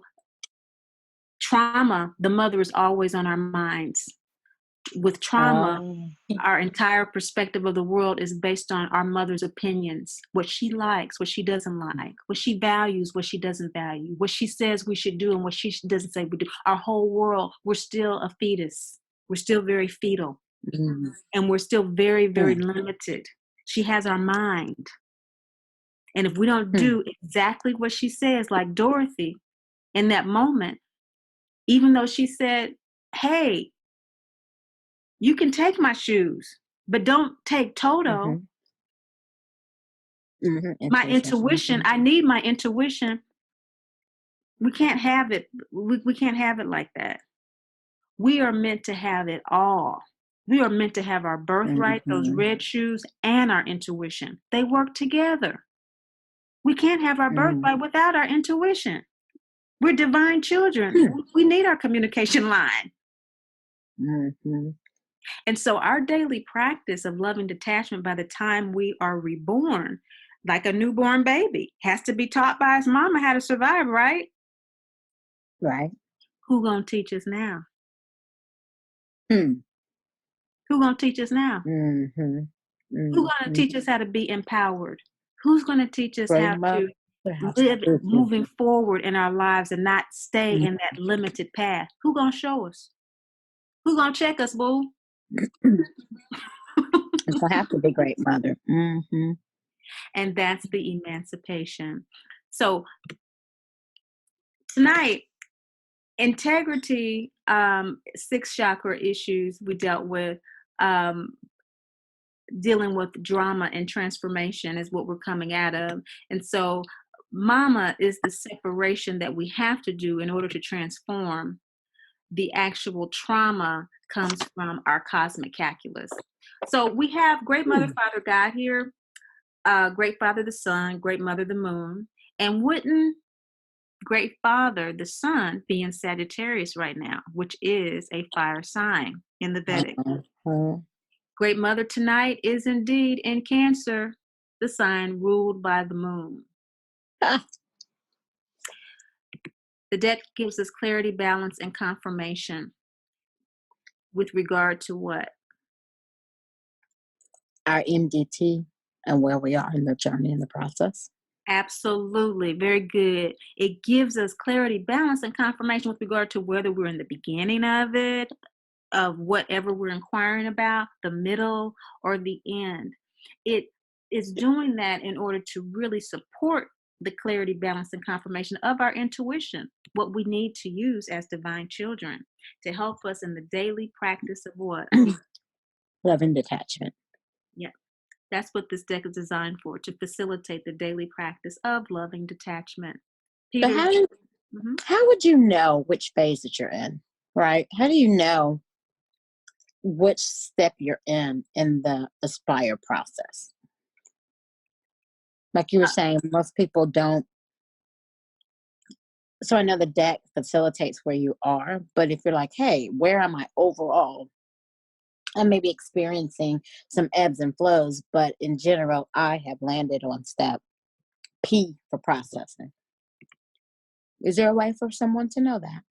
S2: trauma, the mother is always on our minds. With trauma, our entire perspective of the world is based on our mother's opinions, what she likes, what she doesn't like, what she values, what she doesn't value, what she says we should do and what she doesn't say we do. Our whole world, we're still a fetus. We're still very fetal. And we're still very, very limited. She has our mind. And if we don't do exactly what she says, like Dorothy, in that moment, even though she said, hey, you can take my shoes, but don't take Toto. My intuition, I need my intuition. We can't have it. We can't have it like that. We are meant to have it all. We are meant to have our birthright, those red shoes, and our intuition. They work together. We can't have our birthright without our intuition. We're divine children. We need our communication line. And so our daily practice of loving detachment by the time we are reborn, like a newborn baby, has to be taught by his mama how to survive, right?
S1: Right.
S2: Who gonna teach us now? Who gonna teach us now? Who's gonna teach us how to be empowered? Who's gonna teach us how to live moving forward in our lives and not stay in that limited path? Who gonna show us? Who gonna check us, boo?
S1: It's gonna have to be great mother. Mm-hmm.
S2: And that's the emancipation. So tonight, integrity, six chakra issues we dealt with, um, dealing with drama and transformation is what we're coming out of. And so mama is the separation that we have to do in order to transform. The actual trauma comes from our cosmic calculus. So we have great mother, father, God here, great father, the sun, great mother, the moon. And wouldn't great father, the sun, be in Sagittarius right now, which is a fire sign in the Vedic.
S1: Uh-huh.
S2: Great mother tonight is indeed in Cancer, the sign ruled by the moon.
S1: Ah,
S2: The deck gives us clarity, balance, and confirmation with regard to what?
S1: our MDT and where we are in the journey in the process.
S2: Absolutely. Very good. It gives us clarity, balance, and confirmation with regard to whether we're in the beginning of it, of whatever we're inquiring about, the middle, or the end. It is doing that in order to really support the clarity, balance, and confirmation of our intuition, what we need to use as divine children to help us in the daily practice of what?
S1: Love and detachment.
S2: Yeah. That's what this deck is designed for, to facilitate the daily practice of loving detachment.
S1: So
S2: Peter,
S1: how would you know which phase that you're in? Right? How do you know which step you're in the aspire process? Like you were saying, most people don't. So I know the deck facilitates where you are, but if you're like, hey, where am I overall? I may be experiencing some ebbs and flows, but in general, I have landed on step P for processing. Is there a way for someone to know that?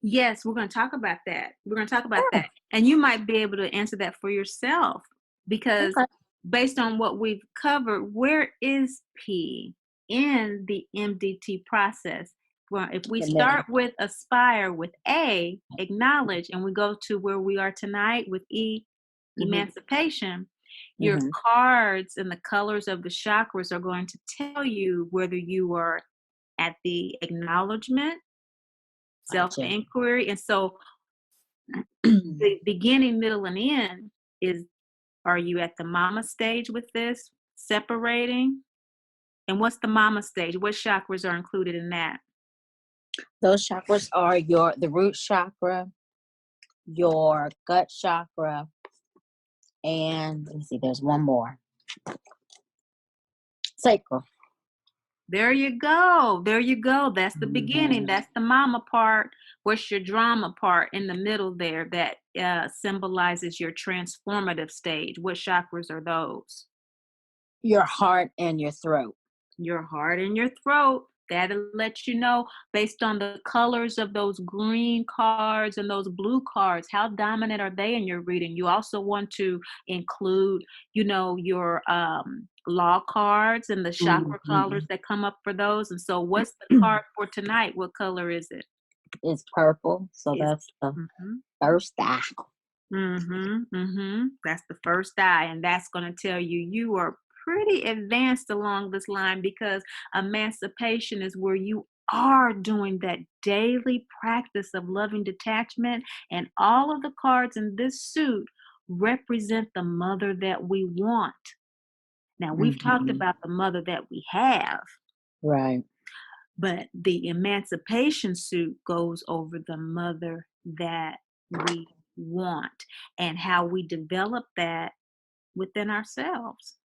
S2: yes, we're going to talk about that. We're going to talk about
S1: Oh,
S2: that. And you might be able to answer that for yourself because
S1: okay.
S2: based on what we've covered, where is P in the MDT process? Well, if we
S1: The middle.
S2: start with aspire with A, acknowledge, and we go to where we are tonight with E,
S1: Hmm.
S2: emancipation, your
S1: Hmm.
S2: cards and the colors of the chakras are going to tell you whether you are at the acknowledgement, self
S1: Gotcha.
S2: inquiry. And so the beginning, middle, and end is, are you at the mama stage with this, separating? And what's the mama stage? What chakras are included in that?
S1: Those chakras are the root chakra, your gut chakra, and let me see, there's one more. Sacral.
S2: There you go. There you go. That's the beginning.
S1: Mhm.
S2: That's the mama part. What's your drama part in the middle there that symbolizes your transformative stage? What chakras are those?
S1: Your heart and your throat.
S2: Your heart and your throat. That'll let you know based on the colors of those green cards and those blue cards, how dominant are they in your reading. You also want to include, your law cards and the chakra colors
S1: Mhm.
S2: that come up for those. And so what's the card for tonight? What color is it?
S1: It's purple, so
S2: It's
S1: that's the
S2: mhm.
S1: first eye.
S2: That's the first eye, and that's going to tell you you are pretty advanced along this line because emancipation is where you are doing that daily practice of loving detachment, and all of the cards in this suit represent the mother that we want. Now, we've talked
S1: Mhm.
S2: about the mother that we have,
S1: Right.
S2: but the emancipation suit goes over the mother that we want and how we develop that within ourselves.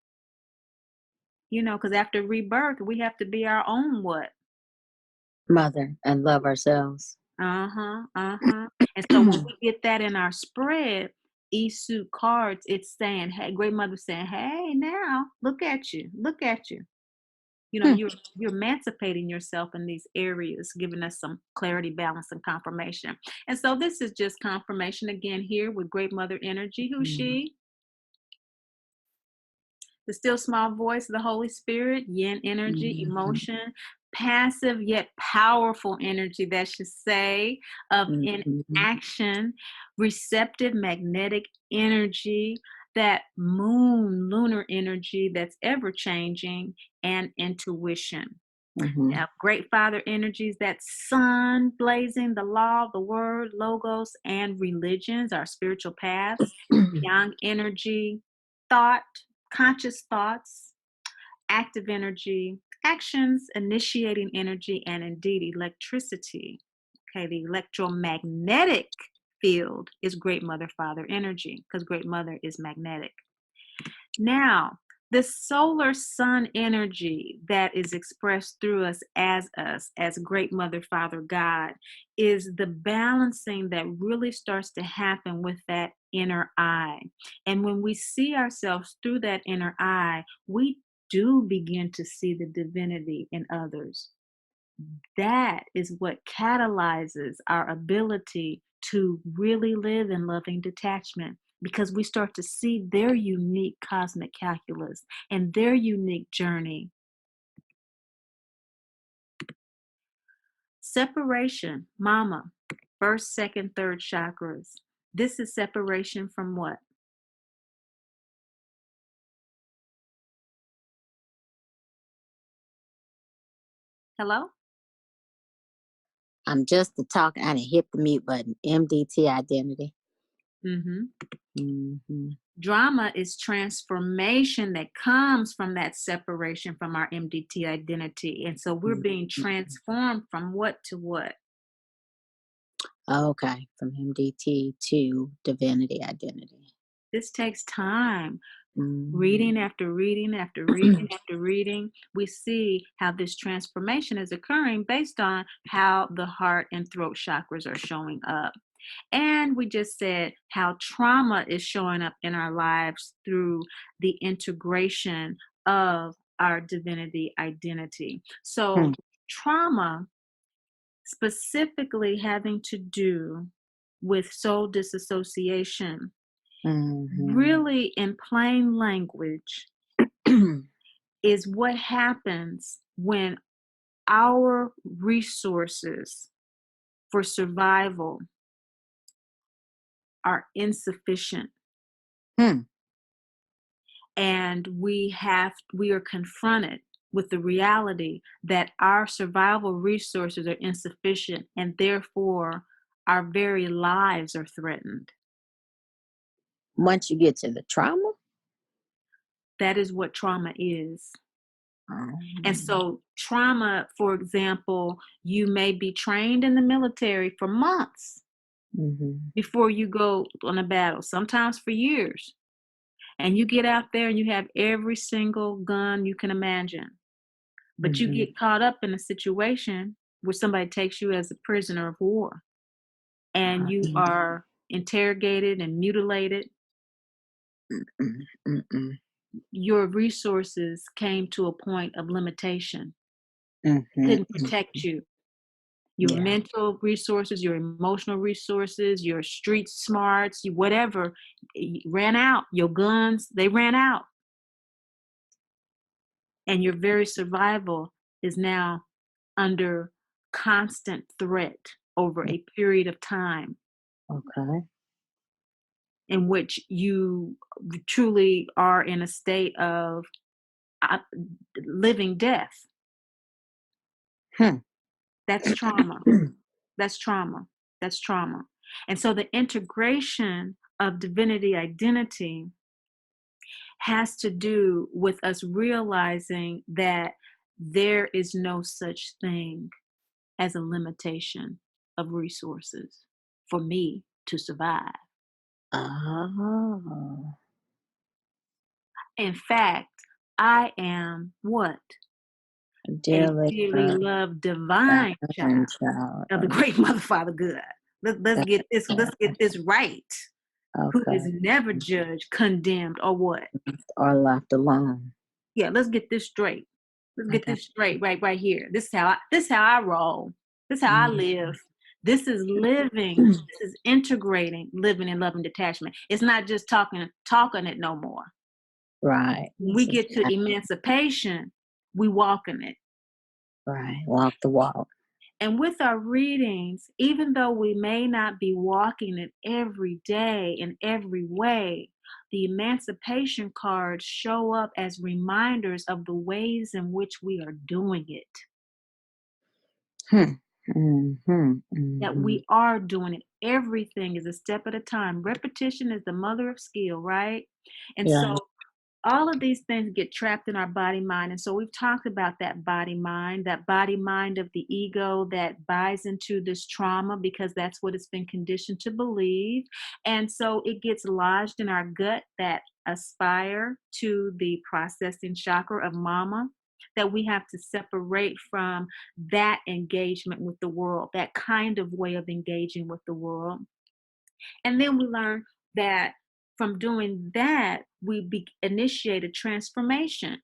S2: Because after rebirth, we have to be our own what?
S1: Mother and love ourselves.
S2: Uh-huh, uh-huh. And so when we get that in our spread, E-suit cards, it's saying, hey, great mother saying, hey, now look at you, look at you. You're emancipating yourself in these areas, giving us some clarity, balance, and confirmation. And so this is just confirmation again here with great mother energy. Who's
S1: Mhm.
S2: she? The still small voice of the Holy Spirit, yin energy,
S1: Mhm.
S2: emotion, passive yet powerful energy, that should say, of
S3: Mhm.
S2: inaction, receptive magnetic energy, that moon lunar energy that's ever changing, and intuition.
S3: Mhm.
S2: Now, great father energies, that sun blazing, the law, the word, logos, and religions, our spiritual paths, yang energy, thought, conscious thoughts, active energy, actions, initiating energy, and indeed electricity. Okay, the electromagnetic field is great mother father energy because great mother is magnetic. Now, the solar sun energy that is expressed through us, as great mother father God, is the balancing that really starts to happen with that inner eye. And when we see ourselves through that inner eye, we do begin to see the divinity in others. That is what catalyzes our ability to really live in loving detachment, because we start to see their unique cosmic calculus and their unique journey. Separation, mama, first, second, third chakras. This is separation from what? Hello?
S3: I'm just the talk. I done hit the mute button. MDT identity.
S2: Mm-hmm.
S3: Mhm.
S2: Drama is transformation that comes from that separation from our MDT identity. And so we're being
S3: Mhm.
S2: transformed from what to what?
S3: Okay, from MDT to divinity identity.
S2: This takes time.
S3: Mhm.
S2: Reading after reading after reading after reading, we see how this transformation is occurring based on how the heart and throat chakras are showing up. And we just said how trauma is showing up in our lives through the integration of our divinity identity. So,
S3: Hmm.
S2: trauma specifically having to do with soul disassociation,
S3: Mhm.
S2: really in plain language, is what happens when our resources for survival are insufficient,
S3: Hmm.
S2: and we are confronted with the reality that our survival resources are insufficient, and therefore our very lives are threatened.
S3: Once you get to the trauma.
S2: That is what trauma is. And
S3: um,
S2: so trauma, for example, you may be trained in the military for months
S3: mhm.
S2: before you go on a battle, sometimes for years. And you get out there and you have every single gun you can imagine. But you
S3: Mhm.
S2: get caught up in a situation where somebody takes you as a prisoner of war and you
S3: Mhm.
S2: are interrogated and mutilated.
S3: Mm-mm. Mm-mm.
S2: Your resources came to a point of limitation,
S3: Mhm.
S2: couldn't protect
S3: Mhm.
S2: you. Your
S3: Yeah.
S2: mental resources, your emotional resources, your street smarts, whatever, ran out. Your guns, they ran out. And your very survival is now under constant threat over a period of time
S3: Okay.
S2: in which you truly are in a state of uh, living death.
S3: Hmm.
S2: That's trauma. That's trauma. That's trauma. And so the integration of divinity identity has to do with us realizing that there is no such thing as a limitation of resources for me to survive.
S3: Oh.
S2: In fact, I am what? A
S3: Dearly
S2: dearly
S3: loved
S2: loved divine child
S3: child
S2: of the
S3: of
S2: great mother father God. Let's
S3: God.
S2: get this, let's get this right. Who is
S3: Okay.
S2: never judged, condemned, or what?
S3: Or left alone.
S2: Yeah, let's get this straight. Let's get
S3: Okay.
S2: this straight right here. This is how I roll. This is how I
S3: Mhm.
S2: live. This is living. This is integrating living and loving detachment. It's not just talking it no more.
S3: Right.
S2: When we
S3: This is
S2: get to emancipation, we walk in it.
S3: Right. Walk the walk.
S2: And with our readings, even though we may not be walking it every day in every way, the emancipation cards show up as reminders of the ways in which we are doing it,
S3: Hmm. Mm-hmm.
S2: that
S3: Mm-hmm.
S2: we are doing it. Everything is a step at a time. Repetition is the mother of skill, right? And
S3: Yeah.
S2: so all of these things get trapped in our body mind. And so we've talked about that body mind of the ego that buys into this trauma because that's what it's been conditioned to believe. And so it gets lodged in our gut that aspire to the processing chakra of mama, that we have to separate from that engagement with the world, that kind of way of engaging with the world. And then we learn that from doing that, initiate a transformation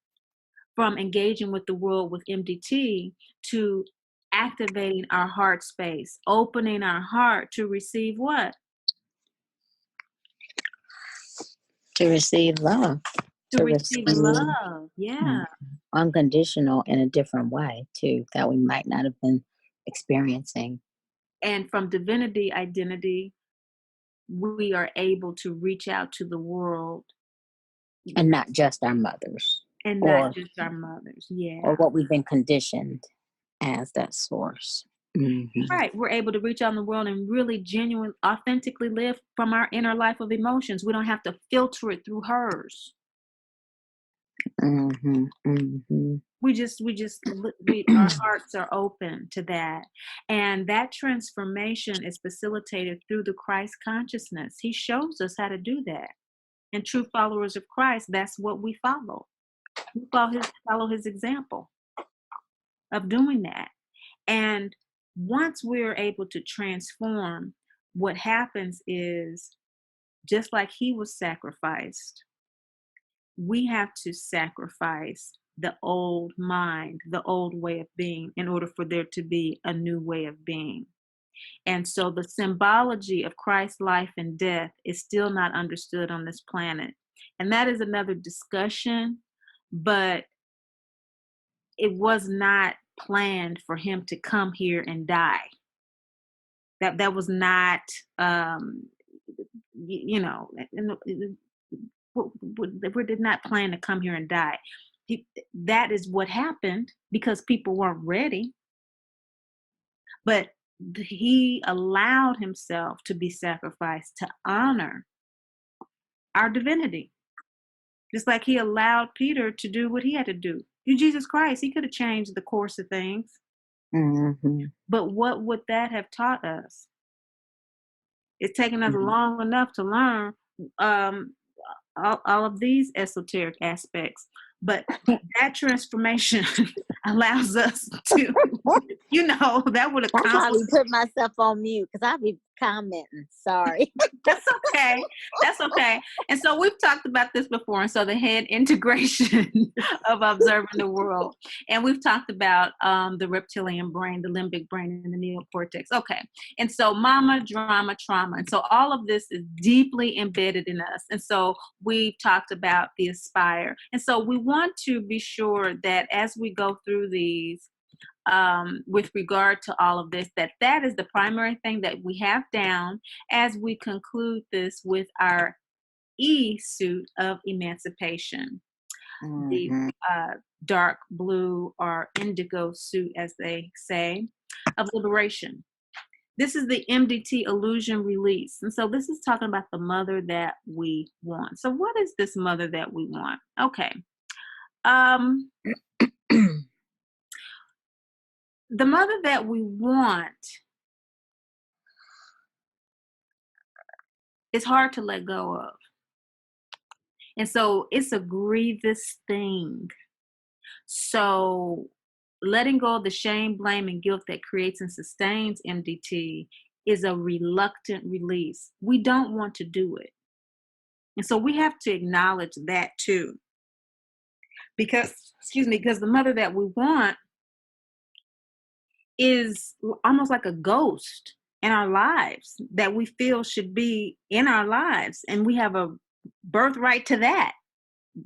S2: from engaging with the world with MDT to activating our heart space, opening our heart to receive what?
S3: To receive love.
S2: To
S3: To
S2: receive
S3: receive
S2: love. Yeah.
S3: unconditional in a different way too, that we might not have been experiencing.
S2: And from divinity identity, we are able to reach out to the world
S3: And not just our mothers
S2: and not
S3: or
S2: just our mothers. Yeah.
S3: what we've been conditioned as that source. Mm-hmm.
S2: Right. We're able to reach out in the world and really genuine, authentically live from our inner life of emotions. We don't have to filter it through hers.
S3: Mm-hmm. Mm-hmm.
S2: Our hearts are open to that. And that transformation is facilitated through the Christ consciousness. He shows us how to do that. And true followers of Christ, that's what we follow. We follow his example of doing that. And once we're able to transform, what happens is just like he was sacrificed, we have to sacrifice the old mind, the old way of being, in order for there to be a new way of being. And so the symbology of Christ's life and death is still not understood on this planet. And that is another discussion, but it was not planned for him to come here and die. That was not you know, we did not plan to come here and die. That is what happened because people weren't ready. But he allowed himself to be sacrificed to honor our divinity. Just like he allowed Peter to do what he had to do. Jesus Christ, he could have changed the course of things.
S3: Mm-hmm.
S2: But what would that have taught us? It's taken us
S3: Mm-hmm.
S2: long enough to learn um, all of these esoteric aspects. But that transformation allows us to, that would
S3: I
S2: accomplish.
S3: probably put myself on mute because I'll be commenting. Sorry.
S2: That's okay. That's okay. And so we've talked about this before. And so the head integration of observing the world. And we've talked about the reptilian brain, the limbic brain, and the neocortex. Okay. And so mama, drama, trauma. And so all of this is deeply embedded in us. And so we've talked about the aspire. And so we want to be sure that as we go through these, with regard to all of this, that is the primary thing that we have down as we conclude this with our E suit of emancipation, the
S3: Mm-hmm.
S2: dark blue or indigo suit, as they say, of liberation. This is the MDT illusion release. And so this is talking about the mother that we want. So what is this mother that we want? Okay. The mother that we want is hard to let go of. And so it's a grievous thing. So letting go of the shame, blame, and guilt that creates and sustains MDT is a reluctant release. We don't want to do it. And so we have to acknowledge that too. Because the mother that we want is almost like a ghost in our lives that we feel should be in our lives. And we have a birthright to that.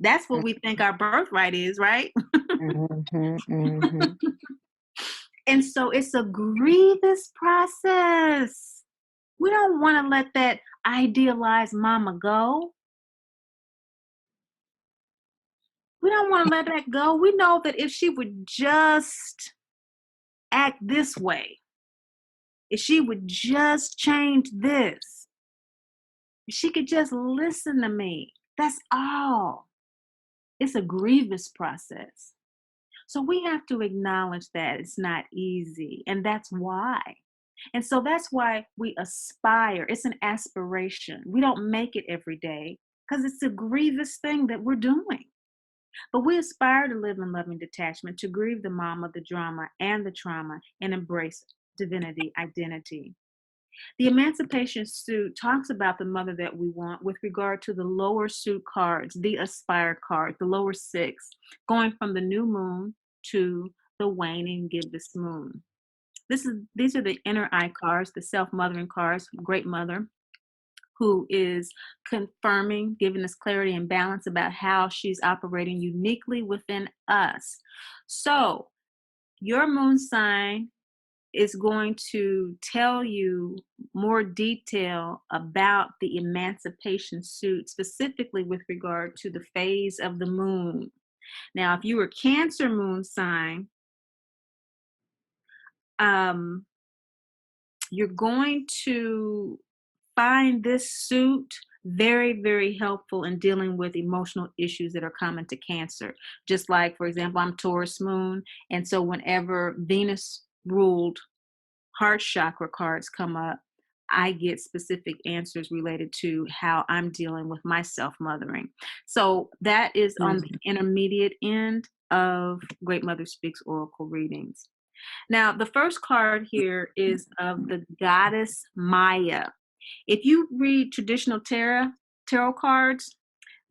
S2: That's what we think our birthright is, right?
S3: Mm-hmm. Mm-hmm.
S2: And so it's a grievous process. We don't want to let that idealized mama go. We don't want to let that go. We know that if she would just act this way, if she would just change this, if she could just listen to me, that's all. It's a grievous process. So we have to acknowledge that it's not easy, and that's why. And so that's why we aspire. It's an aspiration. We don't make it every day because it's a grievous thing that we're doing. But we aspire to live in loving detachment, to grieve the mama, the drama, and the trauma, and embrace divinity, identity. The Emancipation suit talks about the mother that we want with regard to the lower suit cards, the Aspire card, the lower six, going from the new moon to the waning gibbous moon. These are the inner eye cards, the self-mothering cards, great mother, who is confirming, giving us clarity and balance about how she's operating uniquely within us. So your moon sign is going to tell you more detail about the emancipation suit, specifically with regard to the phase of the moon. Now, if you were Cancer moon sign, um, you're going to find this suit very, very helpful in dealing with emotional issues that are common to Cancer. Just like, for example, I'm Taurus moon, and so whenever Venus ruled heart chakra cards come up, I get specific answers related to how I'm dealing with my self-mothering. So that is on the intermediate end of Great Mother Speaks Oracle readings. Now, the first card here is of the goddess Maya. If you read traditional tarot cards,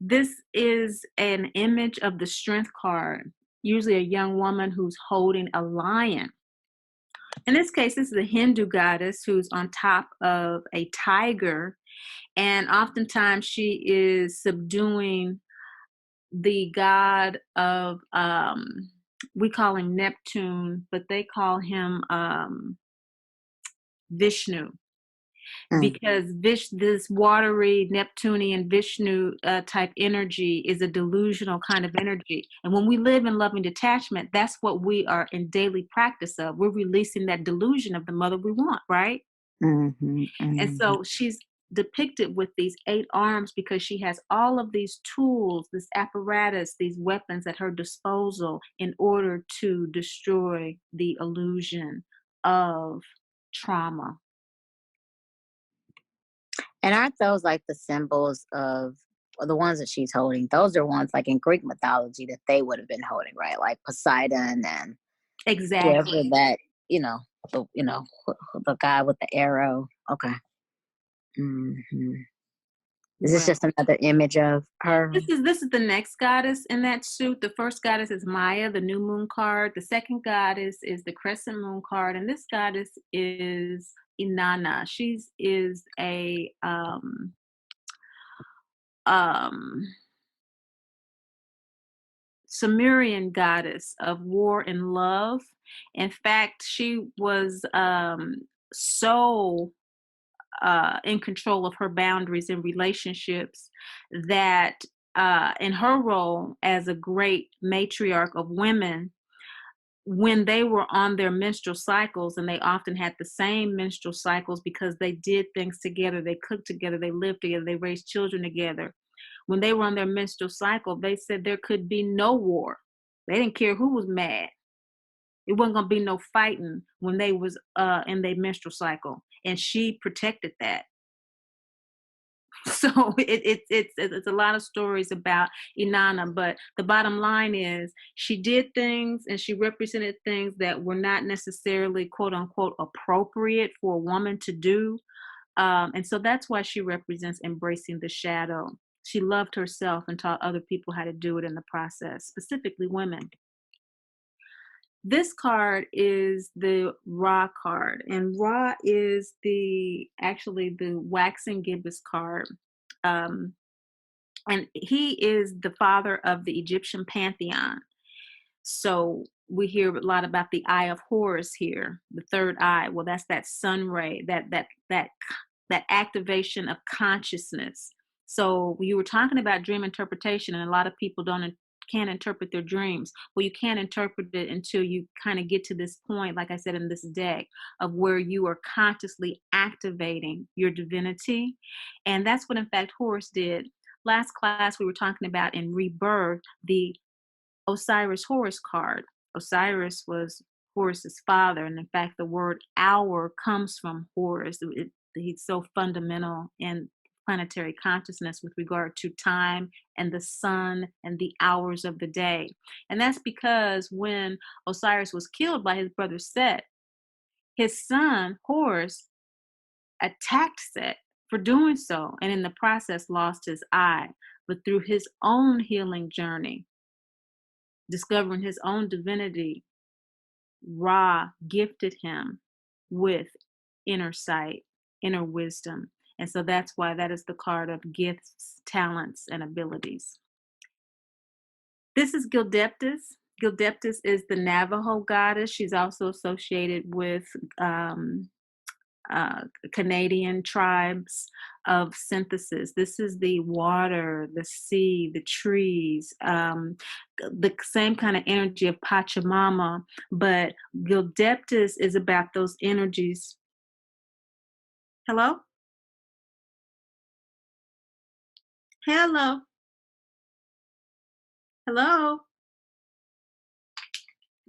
S2: this is an image of the strength card, usually a young woman who's holding a lion. In this case, this is a Hindu goddess who's on top of a tiger, and oftentimes she is subduing the god of, we call him Neptune, but they call him Vishnu, because this watery Neptunian Vishnu type energy is a delusional kind of energy. And when we live in loving detachment, that's what we are in daily practice of. We're releasing that delusion of the mother we want, right? And so she's depicted with these 8 arms because she has all of these tools, this apparatus, these weapons at her disposal in order to destroy the illusion of trauma.
S3: And aren't those like the symbols of, or the ones that she's holding? Those are ones like in Greek mythology that they would have been holding, right? Like Poseidon and whoever
S2: Exactly.
S3: that, the guy with the arrow. Okay. hmm Is this
S2: Well,
S3: just another image of her?
S2: this is the next goddess in that suit. The first goddess is Maya, the new moon card. The second goddess is the crescent moon card, and this goddess is Inanna. She's is a um Sumerian goddess of war and love. In fact, she was so in control of her boundaries and relationships that in her role as a great matriarch of women, when they were on their menstrual cycles, and they often had the same menstrual cycles because they did things together, they cooked together, they lived together, they raised children together. When they were on their menstrual cycle, they said there could be no war. They didn't care who was mad. It wasn't gonna be no fighting when they was in their menstrual cycle, and she protected that. So it's a lot of stories about Inanna, but the bottom line is she did things and she represented things that were not necessarily quote unquote appropriate for a woman to do. And so that's why she represents embracing the shadow. She loved herself and taught other people how to do it in the process, specifically women. This card is the Ra card, and Ra is actually the waxing gibbous card. Um, and he is the father of the Egyptian pantheon. So we hear a lot about the eye of Horus here, the third eye. Well, that's that sun ray, that activation of consciousness. So you were talking about dream interpretation, and a lot of people can't interpret their dreams. Well, you can't interpret it until you kind of get to this point, like I said in this deck, of where you are consciously activating your divinity. And that's what, in fact, Horus did. Last class, we were talking about in Rebirth, the Osiris Horus card. Osiris was Horus's father, and in fact, the word hour comes from Horus. He's so fundamental in planetary consciousness with regard to time and the sun and the hours of the day. And that's because when Osiris was killed by his brother Set, his son Horus attacked Set for doing so, and in the process lost his eye. But through his own healing journey, discovering his own divinity, Ra gifted him with inner sight, inner wisdom. And so that's why that is the card of gifts, talents, and abilities. This is Gildeptis. Gildeptis is the Navajo goddess. She's also associated with Canadian tribes of synthesis. This is the water, the sea, the trees, the same kind of energy of Pachamama, but Gildeptis is about those energies. Hello? Hello? Hello?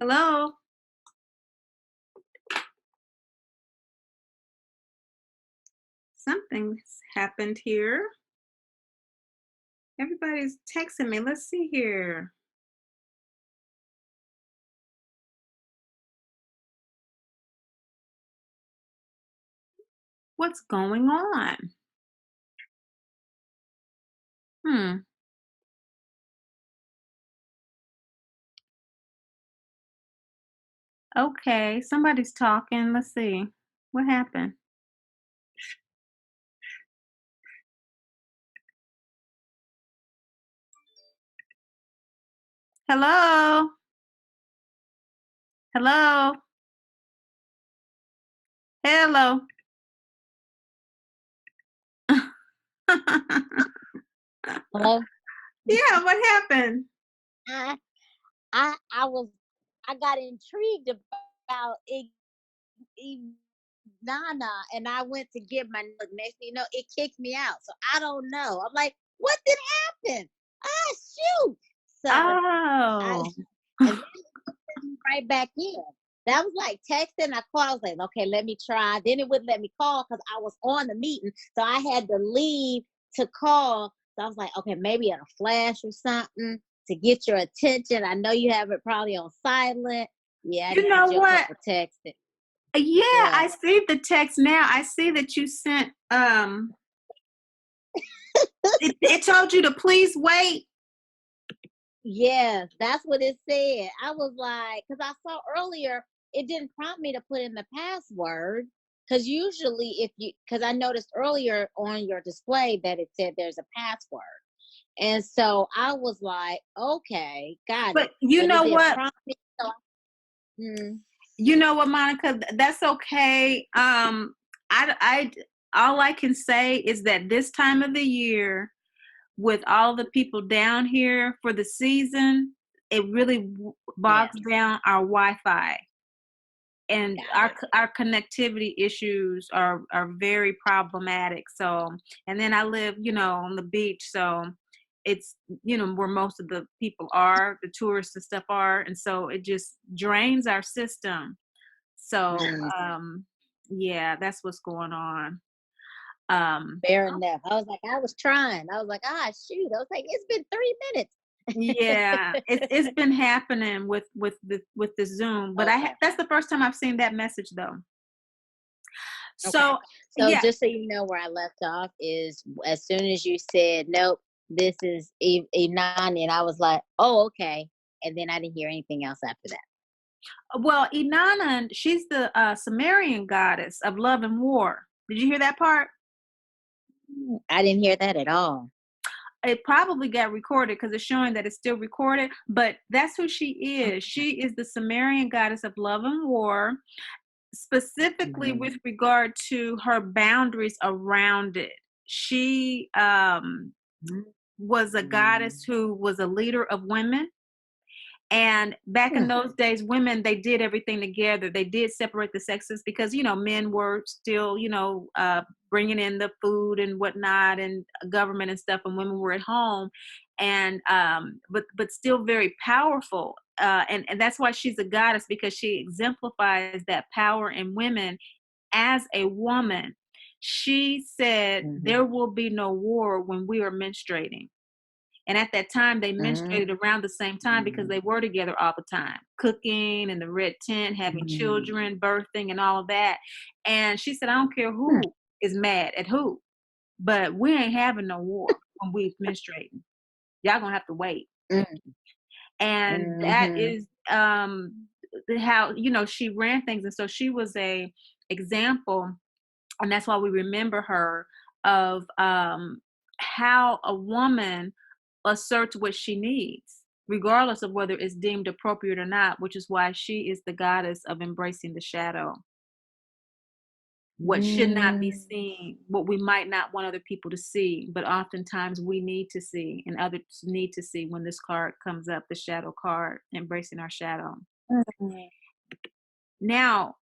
S2: Hello? Something's happened here. Everybody's texting me. Let's see here. What's going on? Okay, somebody's talking. Let's see. What happened? Hello? Hello? Hello?
S3: Hello?
S2: Yeah, what happened?
S3: I got intrigued about Nana, and I went to get my note. Next thing you know, it kicked me out. So I don't know. I'm like, what did happen? Ah, shoot. So I
S2: Oh.
S3: and then right back in. That was like texting. I called. I was like, okay, let me try. Then it wouldn't let me call because I was on the meeting. So I had to leave to call. So I was like, okay, maybe at a flash or something to get your attention. I know you have it probably on silent. Yeah, I
S2: You
S3: didn't
S2: know
S3: get you a
S2: what?
S3: couple texts.
S2: Yeah, I
S3: What?
S2: see the text now. I see that you sent it told you to please wait.
S3: Yes, that's what it said. I was like, because I saw earlier, it didn't prompt me to put in the password. Because usually, because I noticed earlier on your display that it said there's a password. And so I was like, okay, got
S2: But
S3: it.
S2: you
S3: But it
S2: know
S3: didn't
S2: what?
S3: prompt me. Hmm.
S2: You know what, Monica? That's okay. I all I can say is that this time of the year, with all the people down here for the season, it really
S3: Yeah,
S2: bogs down our Wi-Fi, and
S3: got it.
S2: our connectivity issues are very problematic. So, and then I live, on the beach, so it's where most of the people are, the tourists and stuff are, and so it just drains our system. So,
S3: Mm,
S2: yeah, that's what's going on.
S3: fair enough. I was like, I was trying. I was like, shoot. I was like, it's been 3 minutes.
S2: Yeah, it's been happening with the Zoom, but
S3: Okay.
S2: that's the first time I've seen that message though.
S3: Okay.
S2: So,
S3: So
S2: yeah.
S3: just so you know where I left off is as soon as you said, nope, this is Inani, and I was like, oh, okay. And then I didn't hear anything else after that.
S2: Well, Inanna, she's the Sumerian goddess of love and war. Did you hear that part?
S3: I didn't hear that at all.
S2: it probably got recorded because it's showing that it's still recorded, but that's who she is. She is the Sumerian goddess of love and war, specifically with regard to her boundaries around it. She was a goddess who was a leader of women. And back in those days, women, they did everything together. They did separate the sexes because, men were still, bringing in the food and whatnot and government and stuff, and women were at home. And but still very powerful. And that's why she's a goddess, because she exemplifies that power in women as a woman. She said, there will be no war when we are menstruating. And at that time, they menstruated around the same time because they were together all the time, cooking in the red tent, having children, birthing, and all of that. And she said, I don't care who is mad at who, but we ain't having no war when we menstruating. Y'all gonna have to wait. And that is how, she ran things. And so she was a example, and that's why we remember her, of how a woman asserts what she needs, regardless of whether it's deemed appropriate or not, which is why she is the goddess of embracing the shadow. What should not be seen, what we might not want other people to see, but oftentimes we need to see, and others need to see when this card comes up, the shadow card, embracing our shadow. Now,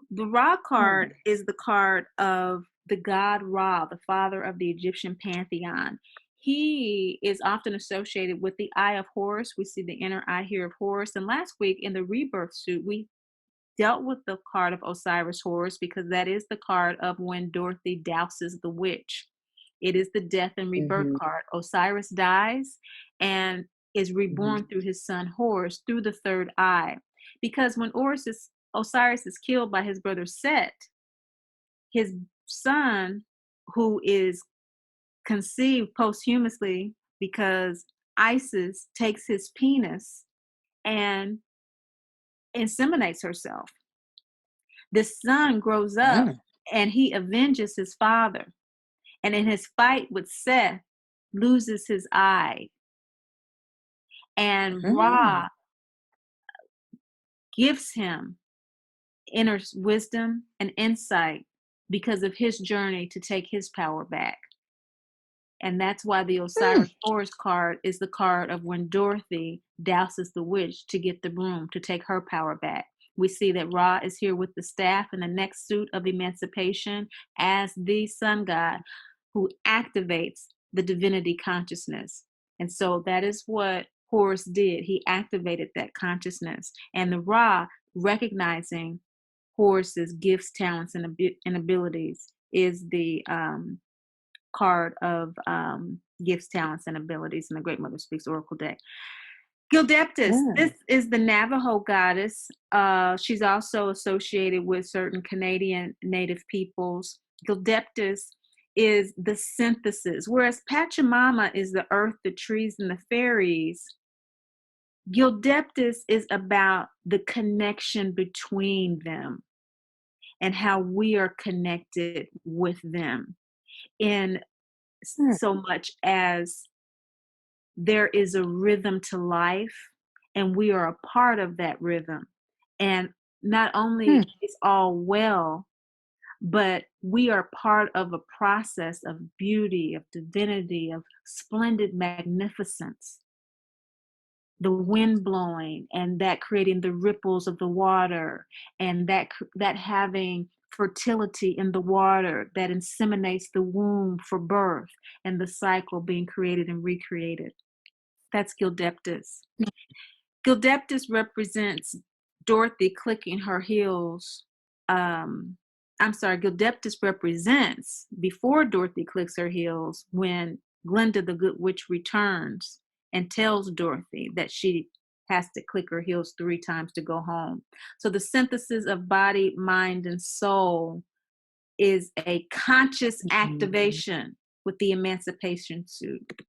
S2: the Ra card is the card of the god Ra, the father of the Egyptian pantheon. He is often associated with the eye of Horus. We see the inner eye here of Horus. And last week in the rebirth suit, we dealt with the card of Osiris Horus, because that is the card of when Dorothy douses the witch. It is the death and rebirth card. Osiris dies and is reborn through his son Horus, through the third eye. Because when Osiris is killed by his brother Set, his son, who is conceived posthumously because Isis takes his penis and inseminates herself. The son grows up and he avenges his father. And in his fight with Seth, loses his eye. And Ra gives him inner wisdom and insight because of his journey to take his power back. And that's why the Osiris Horus card is the card of when Dorothy douses the witch to get the broom, to take her power back. We see that Ra is here with the staff in the next suit of Emancipation as the sun god who activates the divinity consciousness. And so that is what Horus did. He activated that consciousness. And the Ra, recognizing Horus's gifts, talents, and abilities, is the card of gifts, talents, and abilities in the Great Mother Speaks Oracle deck. Gildeptis, this is the Navajo goddess. She's also associated with certain Canadian Native peoples. Gildeptis is the synthesis, whereas Pachamama is the earth, the trees, and the fairies. Gildeptis is about the connection between them and how we are connected with them, in so much as there is a rhythm to life and we are a part of that rhythm. And not only is all well, but we are part of a process of beauty, of divinity, of splendid magnificence. The wind blowing and that creating the ripples of the water, and that having fertility in the water that inseminates the womb for birth, and the cycle being created and recreated. That's Gildeptis. Gildeptis represents Dorothy clicking her heels. Gildeptis represents before Dorothy clicks her heels, when Glinda the Good Witch returns and tells Dorothy that she has to click her heels 3 times to go home. So the synthesis of body, mind, and soul is a conscious activation with the Emancipation suit.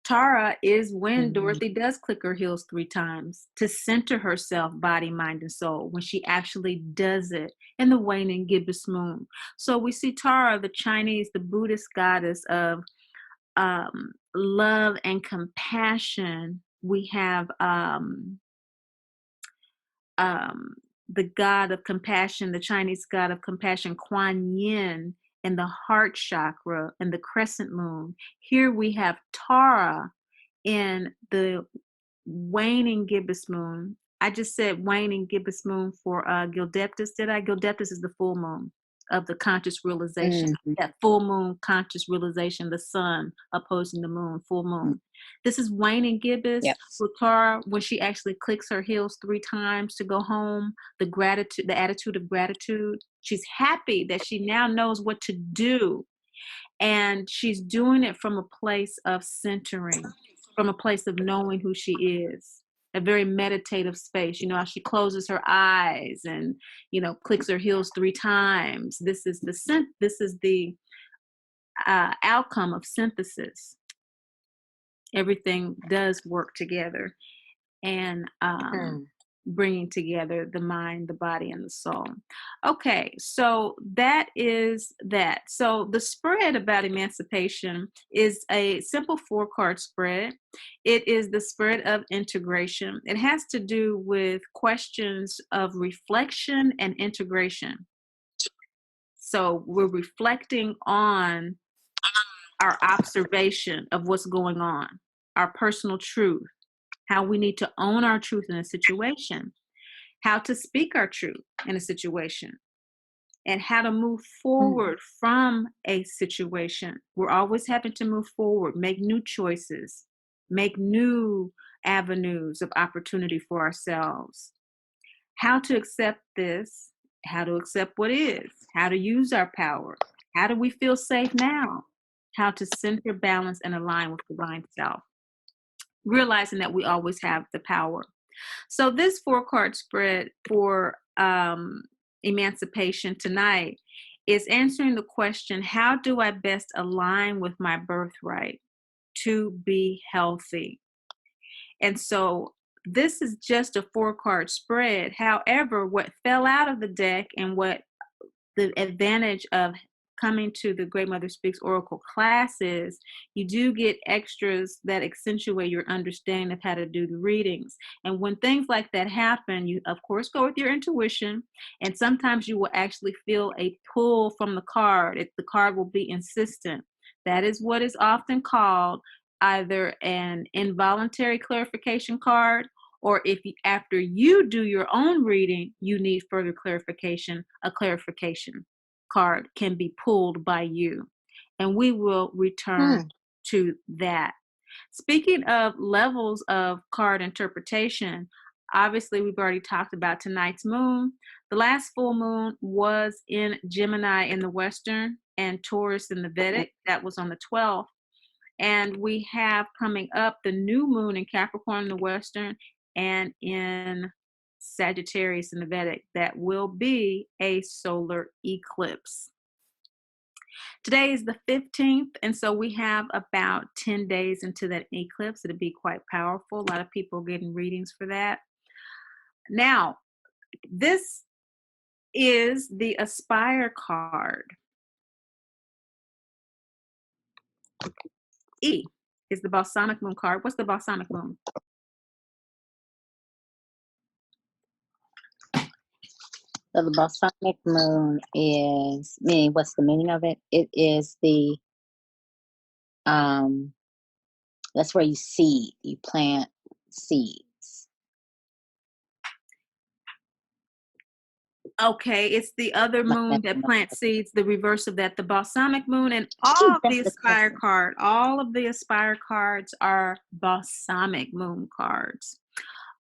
S2: Tara is when Dorothy does click her heels 3 times to center herself, body, mind, and soul, when she actually does it in the waning gibbous moon. So we see Tara, the Chinese, the Buddhist goddess of love and compassion, we have the god of compassion, the Chinese god of compassion, Kuan Yin, in the heart chakra and the crescent moon. Here we have Tara in the waning gibbous moon. I just said waning gibbous moon for Gildeptis, did I? Gildeptis is the full moon of the conscious realization.
S3: Mhm.
S2: That full moon conscious realization, the sun opposing the moon, full moon. This is waning gibbous.
S1: Yep.
S2: With Tara, when she actually clicks her heels 3 times to go home, the gratitude, the attitude of gratitude. She's happy that she now knows what to do. And she's doing it from a place of centering, from a place of knowing who she is, a very meditative space. You know, how she closes her eyes and, you know, clicks her heels 3 times. This is the outcome of synthesis. Everything does work together, and
S3: Mm.
S2: bringing together the mind, the body, and the soul. Okay, so that is that. So the spread about emancipation is a simple 4-card spread. It is the spread of integration. It has to do with questions of reflection and integration. So we're reflecting on our observation of what's going on, our personal truth, how we need to own our truth in a situation, how to speak our truth in a situation, and how to move
S3: Mm.
S2: forward from a situation. We're always having to move forward, make new choices, make new avenues of opportunity for ourselves. How to accept this, how to accept what is, how to use our power, how do we feel safe now, how to center, balance, and align with divine self, realizing that we always have the power. So this 4-card spread for emancipation tonight is answering the question, how do I best align with my birthright to be healthy? And so this is just a 4-card spread. However, what fell out of the deck and what the advantage of coming to the Great Mother Speaks Oracle classes, you do get extras that accentuate your understanding of how to do the readings. And when things like that happen, you of course go with your intuition, and sometimes you will actually feel a pull from the card. The card will be insistent. That is what is often called either an involuntary clarification card, or if you, after you do your own reading, you need further clarification, a clarification card can be pulled by you. And we will return
S3: Mm.
S2: to that. Speaking of levels of card interpretation, obviously we've already talked about tonight's moon. The last full moon was in Gemini in the Western and Taurus in the Vedic. That was on the 12th. And we have coming up the new moon in Capricorn in the Western and in Sagittarius in the Vedic. That will be a solar eclipse. Today is the 15th, and so we have about 10 days into that eclipse. It'll be quite powerful. A lot of people are getting readings for that. Now, this is the Aspire card. E is the balsamic moon card. What's the balsamic moon?
S1: So the balsamic moon is meaning what's the meaning of it? It is the um that's where you plant seeds.
S2: Okay, it's the other
S1: Like
S2: moon
S1: that.
S2: that plants seeds, the reverse of that, the balsamic moon, and all of
S1: That's
S2: the
S1: the
S2: Aspire
S1: crescent.
S2: card, all of the Aspire cards are balsamic moon cards.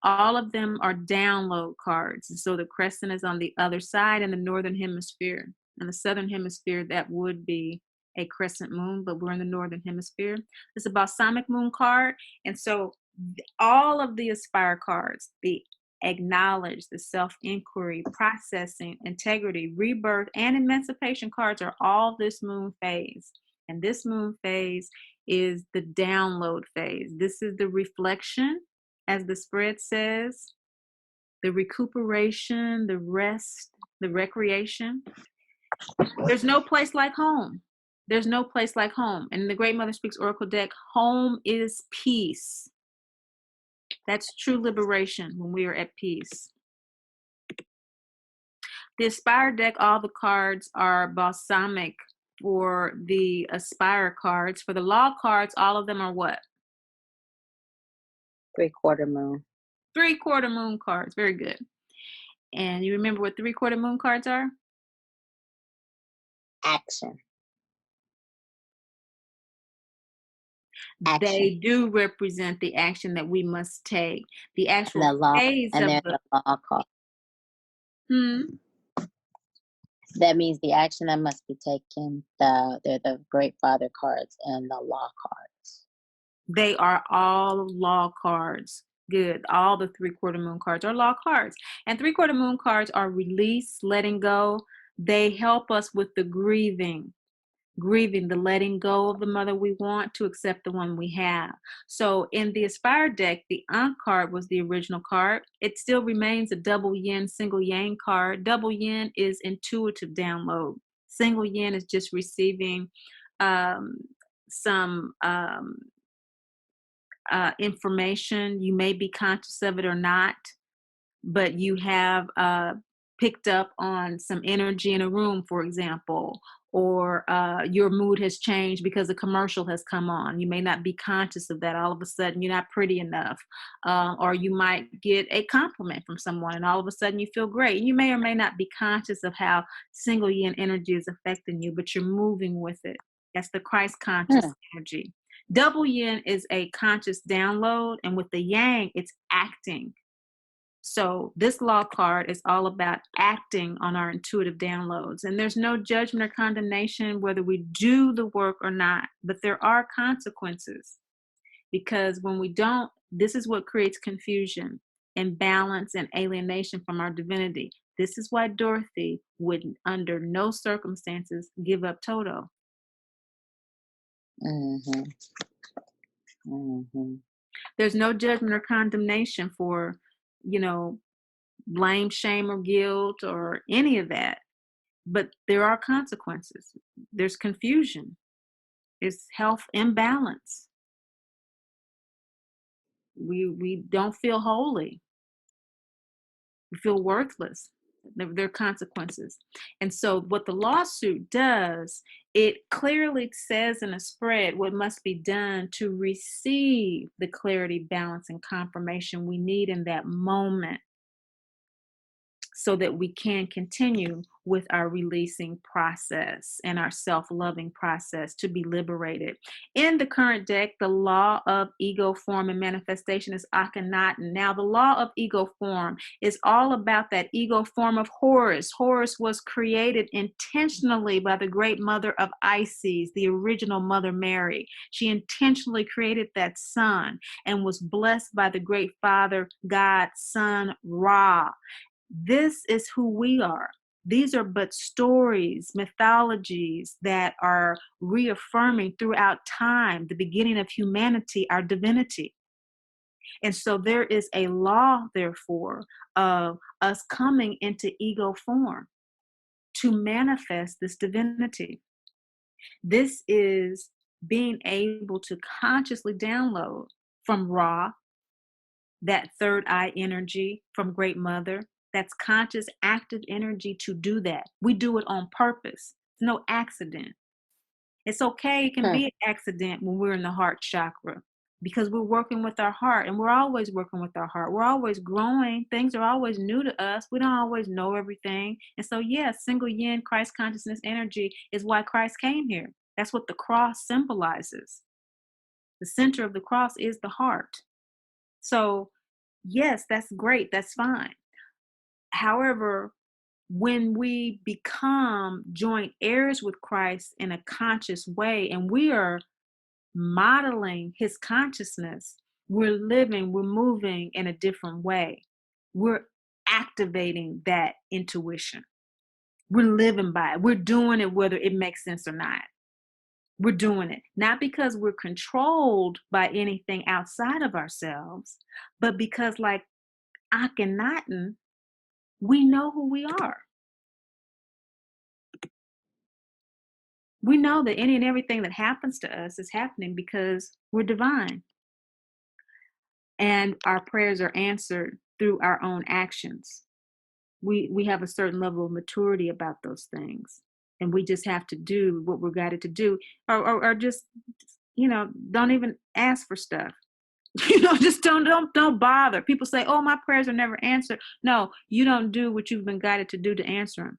S2: All of them are download cards. So the crescent is on the other side in the northern hemisphere. In the southern hemisphere, that would be a crescent moon, but we're in the northern hemisphere. It's a balsamic moon card. And so all of the Aspire cards, the acknowledge, the self-inquiry, processing, integrity, rebirth, and emancipation cards are all this moon phase. And this moon phase is the download phase. This is the reflection, as the spread says, the recuperation, the rest, the recreation. There's no place like home. There's no place like home. And in the Great Mother Speaks Oracle deck, home is peace. That's true liberation when we are at peace. The Aspire deck, all the cards are balsamic for the Aspire cards. For the Law cards, all of them are what?
S1: 3/4 moon.
S2: 3/4 moon cards. Very good. And you remember what 3/4 moon cards are?
S1: Action.
S2: They do represent the action that we must take. The
S1: And
S2: actual
S1: the law,
S2: phase
S1: and
S2: of
S1: they're
S2: the
S1: the law card.
S2: hmm,
S1: That means the action that must be taken. They're the Great Father cards and the law cards.
S2: they are all law cards. Good. All the 3/4 moon cards are law cards. And 3/4 moon cards are release, letting go. They help us with the grieving, the letting go of the mother we want to accept the one we have. So in the Aspire deck, the Ankh card was the original card. It still remains a double yin, single yang card. Double yin is intuitive download. Single yin is just receiving um, some information. You may be conscious of it or not, but you have picked up on some energy in a room, for example, or your mood has changed because a commercial has come on. You may not be conscious of that. All of a sudden, you're not pretty enough. Or you might get a compliment from someone, and all of a sudden, you feel great. You may or may not be conscious of how single yin energy is affecting you, but you're moving with it. That's the Christ conscious
S1: Hmm.
S2: energy. Double yin is a conscious download, and with the yang, it's acting. So this law card is all about acting on our intuitive downloads. And there's no judgment or condemnation whether we do the work or not, but there are consequences because when we don't, this is what creates confusion, imbalance, and alienation from our divinity. This is why Dorothy would, under no circumstances, give up Toto.
S1: Mm-hmm. Mm-hmm.
S2: There's no judgment or condemnation for, blame, shame, or guilt, or any of that. But there are consequences. There's confusion. There's health imbalance. We don't feel holy. We feel worthless. There are consequences. And so what the lawsuit does, it clearly says in a spread what must be done to receive the clarity, balance, and confirmation we need in that moment, so that we can continue with our releasing process and our self-loving process to be liberated. In the current deck, the law of ego form and manifestation is Akhenaten. Now, the law of ego form is all about that ego form of Horus. Horus was created intentionally by the great mother of Isis, the original Mother Mary. She intentionally created that son and was blessed by the great father, God, son, Ra. This is who we are. These are but stories, mythologies that are reaffirming throughout time the beginning of humanity, our divinity. And so there is a law, therefore, of us coming into ego form to manifest this divinity. This is being able to consciously download from Ra, that third eye energy from Great Mother. That's conscious, active energy to do that. We do it on purpose. It's no accident. It's okay. It can
S1: Hmm.
S2: be an accident when we're in the heart chakra because we're working with our heart, and we're always working with our heart. We're always growing. Things are always new to us. We don't always know everything. And so, yes, single yin, Christ consciousness energy is why Christ came here. That's what the cross symbolizes. The center of the cross is the heart. So, yes, that's great. That's fine. However, when we become joint heirs with Christ in a conscious way and we are modeling his consciousness, we're living, we're moving in a different way. We're activating that intuition. We're living by it. We're doing it whether it makes sense or not. We're doing it not because we're controlled by anything outside of ourselves, but because, like Akhenaten, we know who we are. We know that any and everything that happens to us is happening because we're divine. And our prayers are answered through our own actions. We have a certain level of maturity about those things. And we just have to do what we're guided to do, or just, don't even ask for stuff. Just don't bother. People say, "Oh, my prayers are never answered." No, you don't do what you've been guided to do to answer them.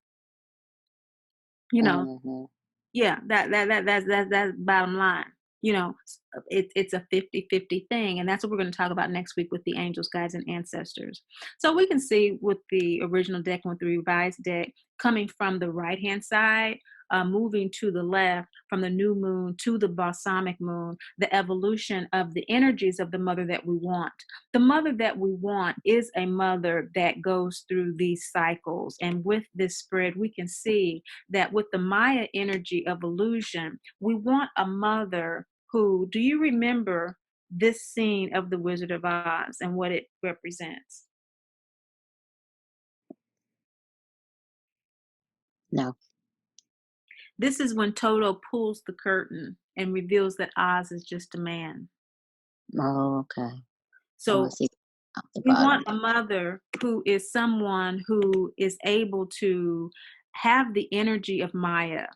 S3: Mm-hmm.
S2: Yeah, that's bottom line. It's a 50-50 thing, and that's what we're going to talk about next week with the angels, guides, and ancestors. So we can see with the original deck and with the revised deck, coming from the right hand side, moving to the left from the new moon to the balsamic moon, the evolution of the energies of the mother that we want. The mother that we want is a mother that goes through these cycles, and with this spread, we can see that with the Maya energy of illusion, we want a mother who, do you remember this scene of the Wizard of Oz and what it represents?
S3: No.
S2: This is when Toto pulls the curtain and reveals that Oz is just a man.
S3: Oh, okay. Oh, I
S2: So
S3: see. At the
S2: we
S3: bottom.
S2: want a mother who is someone who is able to have the energy of Maya,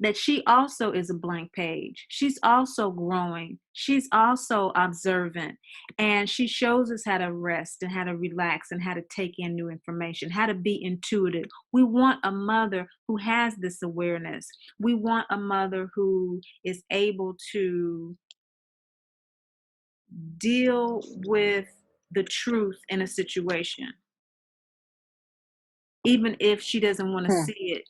S2: that she also is a blank page. She's also growing. She's also observant. And she shows us how to rest and how to relax and how to take in new information, how to be intuitive. We want a mother who has this awareness. We want a mother who is able to deal with the truth in a situation, even if she doesn't want to
S3: Hmm.
S2: see it,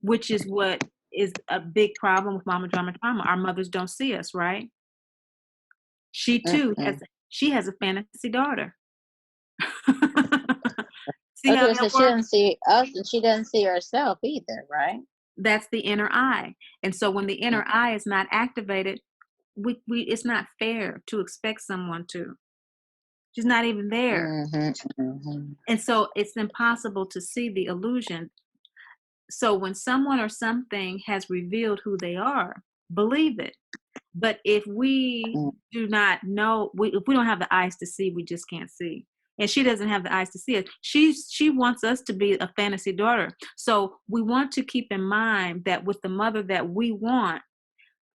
S2: which is what is a big problem with Mama Drama Trauma. Our mothers don't see us, right? She too
S3: Mm-mm.
S2: has a fantasy daughter. See how
S3: Okay,
S2: that
S3: so she
S2: works?
S3: doesn't see us, and she doesn't see herself either, right?
S2: That's the inner eye. And so when the inner eye is not activated, we it's not fair to expect someone to. She's not even there.
S3: Mm-hmm. Mm-hmm.
S2: And so it's impossible to see the illusion. So when someone or something has revealed who they are, believe it. But if we do not know, if we don't have the eyes to see, we just can't see. And she doesn't have the eyes to see it. She wants us to be a fantasy daughter. So we want to keep in mind that with the mother that we want,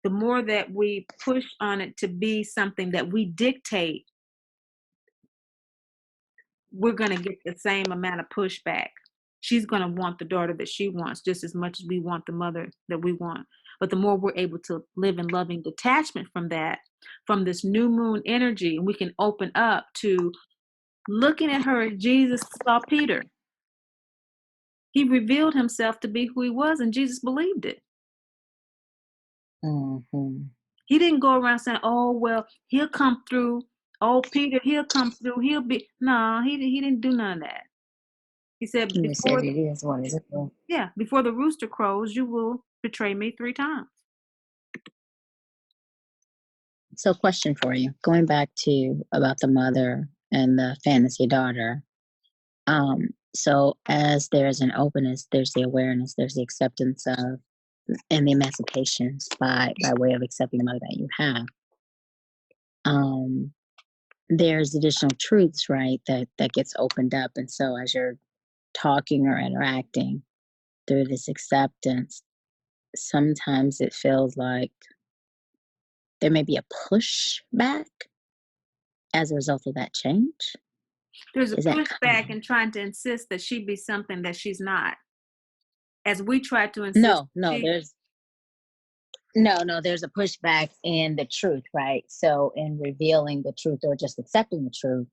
S2: the more that we push on it to be something that we dictate, we're going to get the same amount of pushback. She's going to want the daughter that she wants just as much as we want the mother that we want. But the more we're able to live in loving detachment from that, from this new moon energy, and we can open up to looking at her as Jesus saw Peter. He revealed himself to be who he was, and Jesus believed it.
S3: Mm-hmm.
S2: He didn't go around saying, "Oh, well, he'll come through. Oh, Peter, he'll come through. He'll be." No, he didn't do none of that. He said,
S3: You said
S2: before,
S3: it is what it is.
S2: yeah, before the rooster crows, you will betray me 3 times.
S3: So, question for you: going back to about the mother and the fantasy daughter. So as there's an openness, there's the awareness, there's the acceptance of, and the emancipations by way of accepting the mother that you have. Um, there's additional truths, right, that gets opened up, and so as you're talking or interacting through this acceptance, sometimes it feels like there may be a pushback as a result of that change.
S2: There's a
S3: Is that
S2: pushback
S3: common?
S2: in trying to insist that she be something that she's not. As we try to insist,
S3: No, no,
S2: she,
S3: there's no, there's a pushback in the truth, right? So in revealing the truth or just accepting the truth,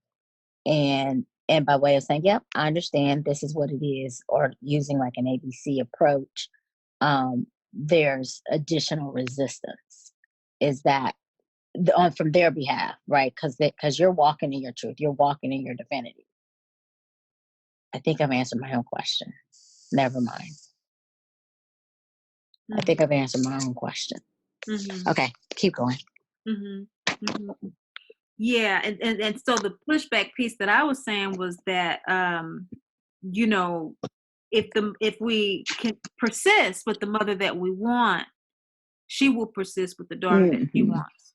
S3: and by way of saying, "Yep, I understand. This is what it is," or using like an ABC approach, there's additional resistance. Is that on from their behalf, right? Because you're walking in your truth, you're walking in your divinity. I think I've answered my own question. Never mind. I think I've answered my own question.
S2: mm-hmm,
S3: Okay, keep going.
S2: mm-hmm, mm-hmm. Yeah, and so the pushback piece that I was saying was that, you know, if we can persist with the mother that we want, she will persist with the daughter that she
S1: Mhm.
S2: wants.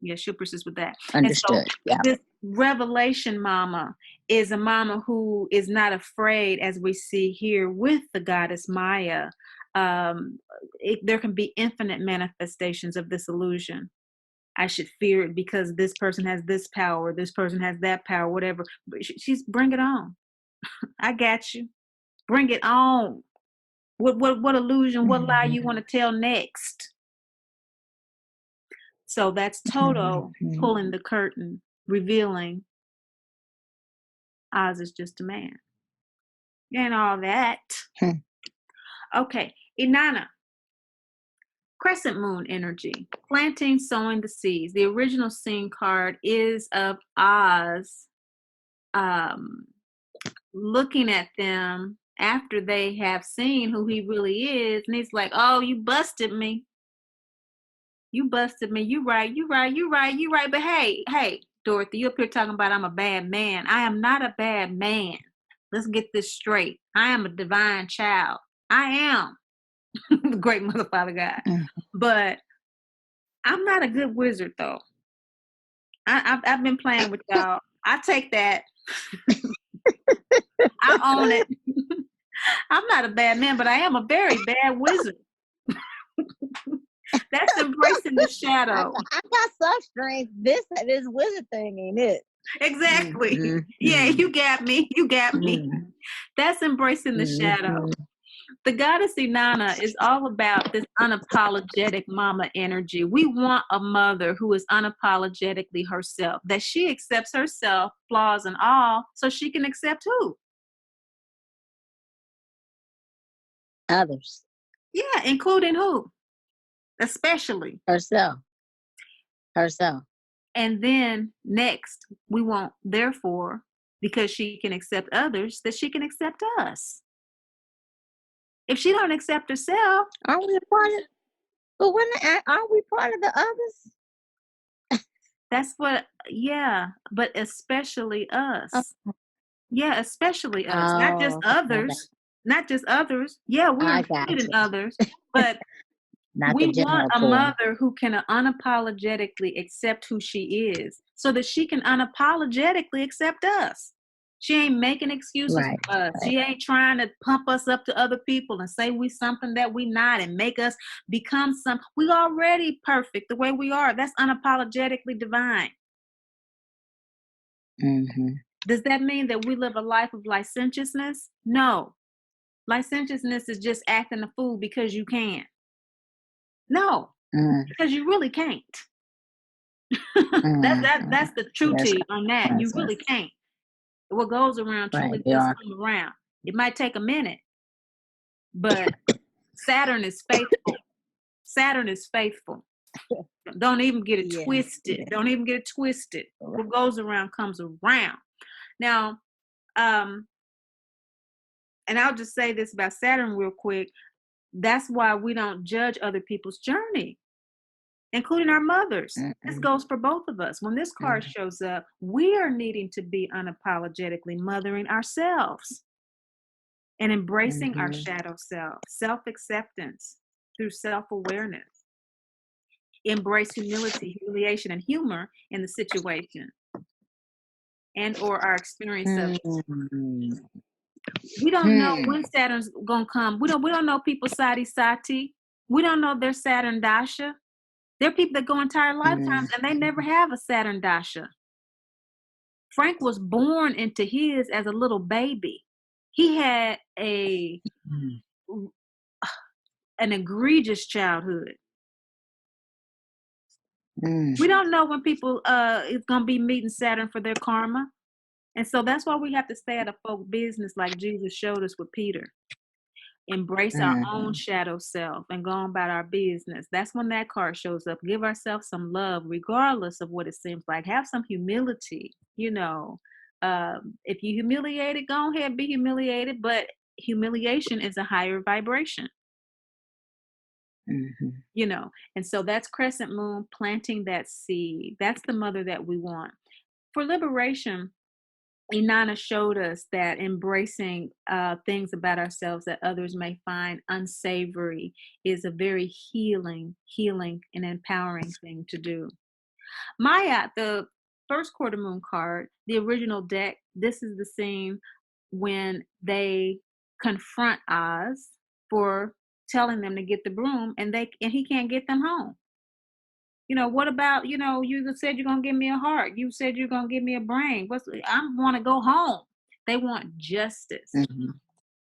S2: Yeah, she'll persist with that. And so
S1: Understood. Yeah.
S2: this revelation mama is a mama who is not afraid, as we see here with the goddess Maya. There can be infinite manifestations of this illusion. I should fear it because this person has this power, this person has that power, whatever. But she's bring it on. I got you. Bring it on. What illusion, what lie you want to tell next? So that's Toto
S1: Mhm.
S2: pulling the curtain, revealing Oz is just a man. And all that.
S1: Hmm.
S2: Okay, Inanna, crescent moon energy, planting, sowing the seeds. The original scene card is of Oz um, looking at them after they have seen who he really is. And he's like, oh, you busted me. You busted me. You right. You right. You right. You right. But hey, Dorothy, you up here talking about I'm a bad man. I am not a bad man. Let's get this straight. I am a divine child. I am the great mother, father God.
S1: Mhm.
S2: But I'm not a good wizard though. I've been playing with y'all. I take that. I own it. I'm not a bad man, but I am a very bad wizard. That's embracing the shadow.
S3: I got some strength. This wizard thing ain't it?
S2: Exactly.
S1: Mhm.
S2: Yeah, you got me. You got me.
S1: Mhm.
S2: That's embracing the shadow. The goddess Inanna is all about this unapologetic mama energy. We want a mother who is unapologetically herself, that she accepts herself, flaws and all, so she can accept who?
S3: Others.
S2: Yeah, including who? Especially.
S3: Herself. Herself.
S2: And then next, we want, therefore, because she can accept others, that she can accept us. If she don't accept herself,
S3: Aren't we a part of? But aren't we part of the others?
S2: that's what, yeah, but especially
S3: Oh,
S2: us. Yeah, especially us, not just
S3: oh, my bad.
S2: others, not just others. Yeah, we're
S3: I got
S2: included in
S3: you.
S2: others, but
S3: Not the
S2: we want
S3: general
S2: a
S3: pool.
S2: mother who can unapologetically accept who she is so that she can unapologetically accept us. She ain't making excuses
S3: Right.
S2: for us.
S3: Right.
S2: She ain't trying to pump us up to other people and say we something that we not and make us become some. We already perfect the way we are. That's unapologetically divine.
S3: Mm-hmm.
S2: Does that mean that we live a life of licentiousness? No. Licentiousness is just acting a fool because you can. No, because you really can't. That's the true
S3: Yes.
S2: tea on that. You really can't. What goes around
S3: Right.
S2: truly
S3: You
S2: does
S3: are.
S2: come around. It might take a minute, but Saturn is faithful. Saturn is faithful. Don't even get it
S3: Yeah.
S2: twisted. Don't even get it twisted. What goes around comes around. Now, and I'll just say this about Saturn real quick. That's why we don't judge other people's journey, including our mothers. This
S3: Mm-mm.
S2: goes for both of us. When this card shows up, we are needing to be unapologetically mothering ourselves and embracing our
S3: Mm-hmm.
S2: shadow self, self-acceptance through self-awareness. Embrace humility, humiliation, and humor in the situation and or our experience of it.
S3: Mm-hmm.
S2: We don't know when Saturn's gonna come. We don't know people's sati. We don't know their Saturn dasha. There are people that go entire lifetimes and they never have a Saturn dasha. Frank was born into his as a little baby. He had an egregious childhood. We don't know when people is gonna be meeting Saturn for their karma. And so that's why we have to stay out of folk business like Jesus showed us with Peter. Embrace our own shadow self and go on about our business. That's when that card shows up. Give ourselves some love, regardless of what it seems like. Have some humility. If you humiliated, go ahead, be humiliated. But humiliation is a higher vibration. And so that's Crescent Moon planting that seed. That's the mother that we want for liberation. Inanna showed us that embracing things about ourselves that others may find unsavory is a very healing, and empowering thing to do. Maya, the first quarter moon card, the original deck, this is the scene when they confront Oz for telling them to get the broom, and he can't get them home. What about, you said you're gonna give me a heart. You said you're gonna give me a brain. I want to go home. They want justice.
S3: Mhm.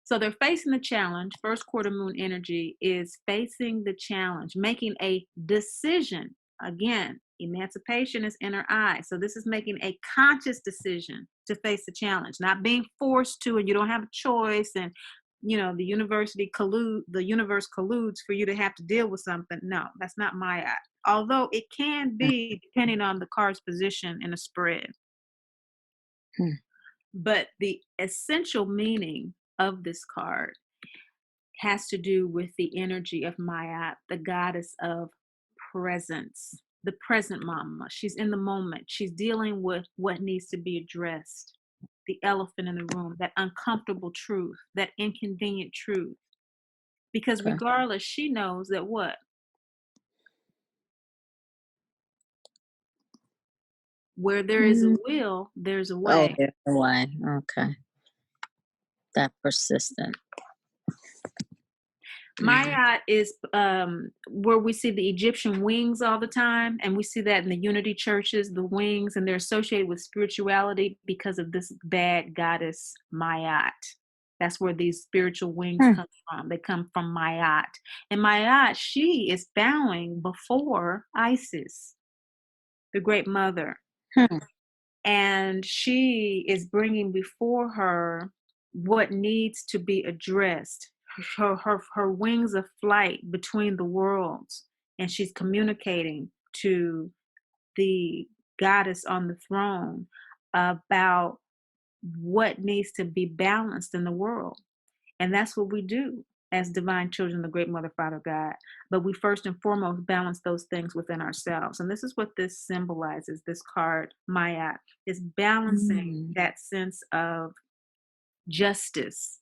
S2: So they're facing the challenge. First quarter moon energy is facing the challenge, making a decision. Again, emancipation is inner eye. So this is making a conscious decision to face the challenge, not being forced to, and you don't have a choice. And the universe colludes for you to have to deal with something. No, that's not my eye. Although it can be depending on the card's position in a spread.
S3: Hmm.
S2: But the essential meaning of this card has to do with the energy of Maya, the goddess of presence, the present mama. She's in the moment. She's dealing with what needs to be addressed, the elephant in the room, that uncomfortable truth, that inconvenient truth. Because
S3: Okay.
S2: regardless, she knows that what? Where there is a
S3: Mm.
S2: will, there's a
S3: Oh,
S2: way.
S3: there's a way. Okay. That persistent.
S2: Maya is where we see the Egyptian wings all the time, and we see that in the unity churches, the wings, and they're associated with spirituality because of this bad goddess Mayat. That's where these spiritual wings
S3: Hmm.
S2: come from. They come from Mayat. And Mayat, she is bowing before Isis, the great mother.
S3: Hmm.
S2: And she is bringing before her what needs to be addressed, her wings of flight between the worlds, and she's communicating to the goddess on the throne about what needs to be balanced in the world. And that's what we do as divine children of the great mother, Father God. But we first and foremost balance those things within ourselves. And this is what this symbolizes, this card, Maya, is balancing
S3: Mm.
S2: that sense of justice.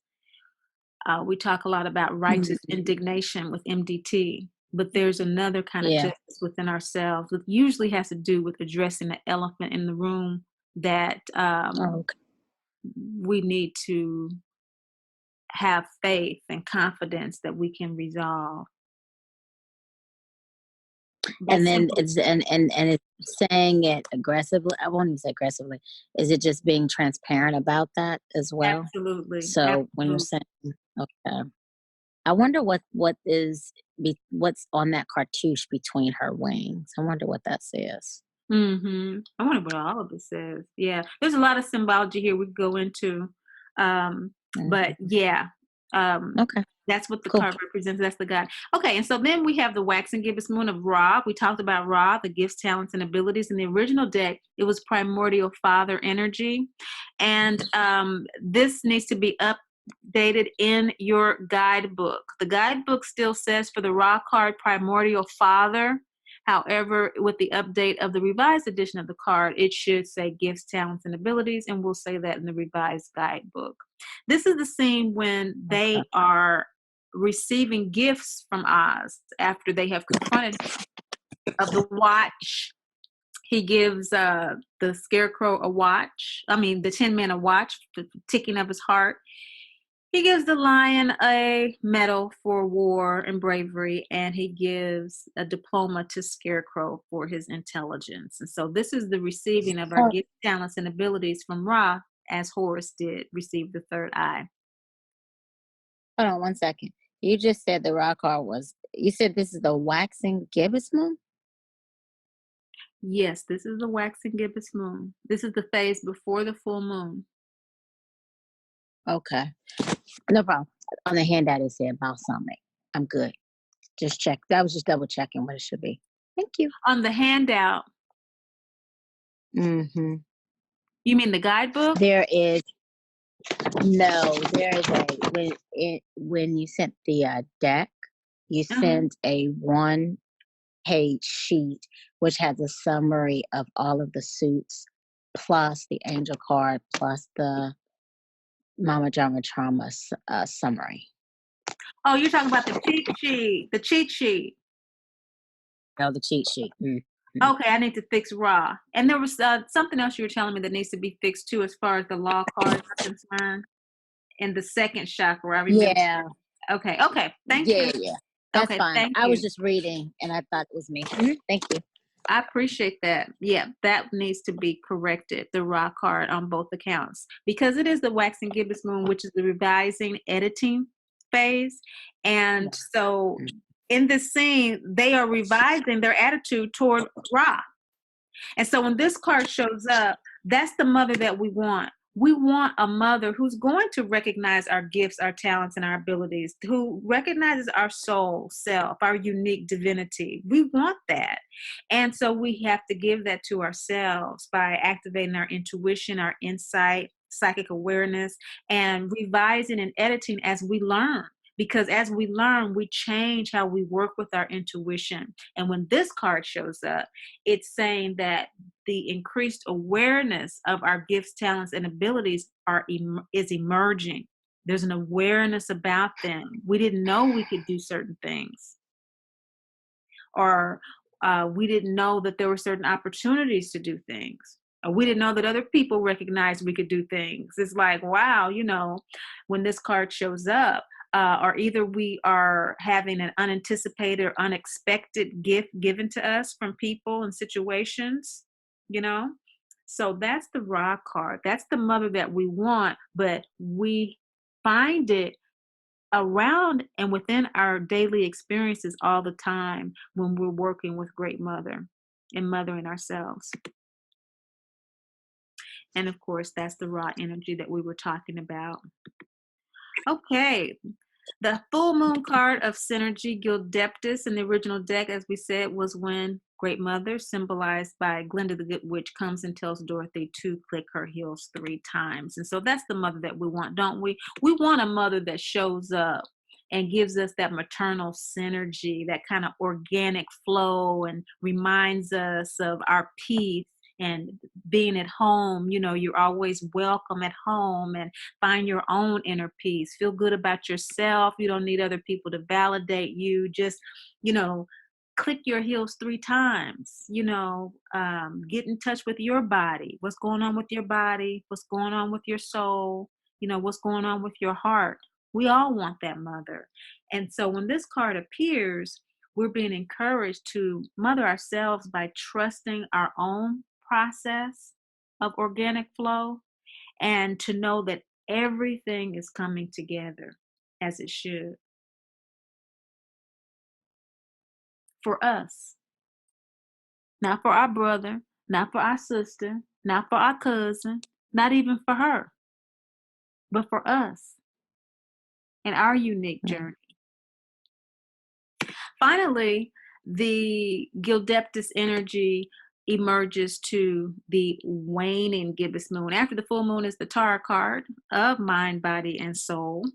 S2: We talk a lot about righteous
S3: Mm.
S2: indignation with MDT, but there's another kind of
S3: Yeah.
S2: justice within ourselves that usually has to do with addressing the elephant in the room that
S3: Okay.
S2: we need to have faith and confidence that we can resolve.
S3: And
S2: That's
S3: then
S2: simple.
S3: it's and it's saying it aggressively. I won't even say aggressively. Is it just being transparent about that as well?
S2: Absolutely.
S3: So when you're
S2: Absolutely.
S3: saying, okay, I wonder what's on that cartouche between her wings. I wonder what that says.
S2: I wonder what all of it says. Yeah. There's a lot of symbology here we could go into. But
S3: Mhm.
S2: yeah. Um,
S3: Okay,
S2: that's what the
S3: cool.
S2: card represents. That's the God. Okay, and so then we have the waxing gibbous moon of Ra. We talked about Ra, the gifts, talents, and abilities. In the original deck, it was primordial father energy. And this needs to be updated in your guidebook. The guidebook still says for the Ra card, primordial father. However, with the update of the revised edition of the card, it should say gifts, talents, and abilities, and we'll say that in the revised guidebook. This is the scene when
S3: Okay.
S2: they are receiving gifts from Oz after they have confronted him of the watch. He gives the scarecrow a watch. I mean, the Tin Man a watch, the ticking of his heart. He gives the lion a medal for war and bravery, and he gives a diploma to Scarecrow for his intelligence. And so this is the receiving of our
S3: Oh,
S2: gifts, talents, and abilities from Ra, as Horus did receive the third eye.
S3: hold on one second. You just said the rock card was. You said this is the waxing gibbous moon.
S2: Yes, this is the waxing gibbous moon. This is the phase before the full moon.
S3: Okay, no problem. On the handout, it said balsamic. I'm good. Just check. That was just double checking what it should be. Thank you.
S2: On the handout,
S3: Mm-hmm.
S2: you mean the guidebook?
S3: There is no. There is a when you sent the deck, you
S2: Uh-huh.
S3: sent a 1-page sheet which has a summary of all of the suits plus the angel card plus the Mama Jama trauma summary.
S2: Oh, you're talking about the cheat sheet. The cheat sheet.
S3: No, the cheat sheet.
S2: Okay, I need to fix Ra. And there was something else you were telling me that needs to be fixed too, as far as the law cards are concerned. In the second chakra, I remember.
S3: Yeah,
S2: Okay, thank you.
S3: yeah. That's
S2: Okay,
S3: fine.
S2: thank
S3: I was
S2: you.
S3: just reading and I thought it was me. Thank you.
S2: I appreciate that. Yeah, that needs to be corrected, the Ra card on both accounts, because it is the waxing gibbous moon, which is the revising, editing phase. And so in this scene, they are revising their attitude toward Ra. And so when this card shows up, that's the mother that we want. We want a mother who's going to recognize our gifts, our talents, and our abilities, who recognizes our soul, self, our unique divinity. We want that. And so we have to give that to ourselves by activating our intuition, our insight, psychic awareness, and revising and editing as we learn. Because as we learn, we change how we work with our intuition. And when this card shows up, it's saying that the increased awareness of our gifts, talents, and abilities is emerging. There's an awareness about them. We didn't know we could do certain things, or we didn't know that there were certain opportunities to do things. Or we didn't know that other people recognized we could do things. It's like, wow, when this card shows up, or either we are having an unanticipated or unexpected gift given to us from people and situations, you know? So that's the Ra card. That's the mother that we want, but we find it around and within our daily experiences all the time when we're working with Great Mother and mothering ourselves. And of course, that's the Ra energy that we were talking about. Okay. The full moon card of Synergy Gildeptis in the original deck, as we said, was when Great Mother, symbolized by Glinda the Good Witch, comes and tells Dorothy to click her heels 3 times. And so that's the mother that we want, don't we? We want a mother that shows up and gives us that maternal synergy, that kind of organic flow, and reminds us of our peace and being at home. You're always welcome at home, and find your own inner peace. Feel good about yourself. You don't need other people to validate you. Just, click your heels 3 times. Get in touch with your body. What's going on with your body? What's going on with your soul? What's going on with your heart? We all want that mother. And so when this card appears, we're being encouraged to mother ourselves by trusting our own process of organic flow, and to know that everything is coming together as it should for us, not for our brother, not for our sister, not for our cousin, not even for her, but for us and our unique journey. Finally, the Gildeptis energy emerges to the waning gibbous moon. After the full moon is the Tara card of mind, body, and soul.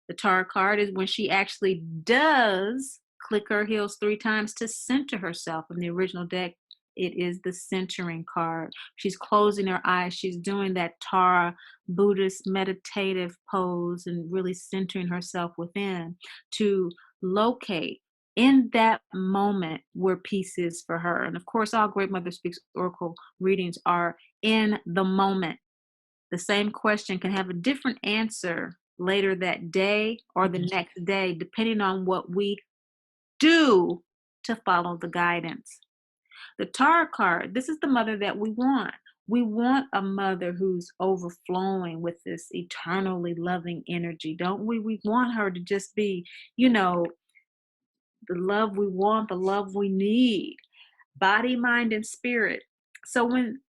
S2: The Tara card is when she actually does click her heels 3 times to center herself. In the original deck, it is the centering card. She's closing her eyes. She's doing that Tara Buddhist meditative pose and really centering herself within to locate in that moment where peace is for her. And of course, all Great Mother Speaks Oracle readings are in the moment. The same question can have a different answer later that day or the next day, depending on what we do to follow the guidance. The Tara card, this is the mother that we want. We want a mother who's overflowing with this eternally loving energy, don't we? We want her to just be, the love we want, the love we need, body, mind, and spirit. So when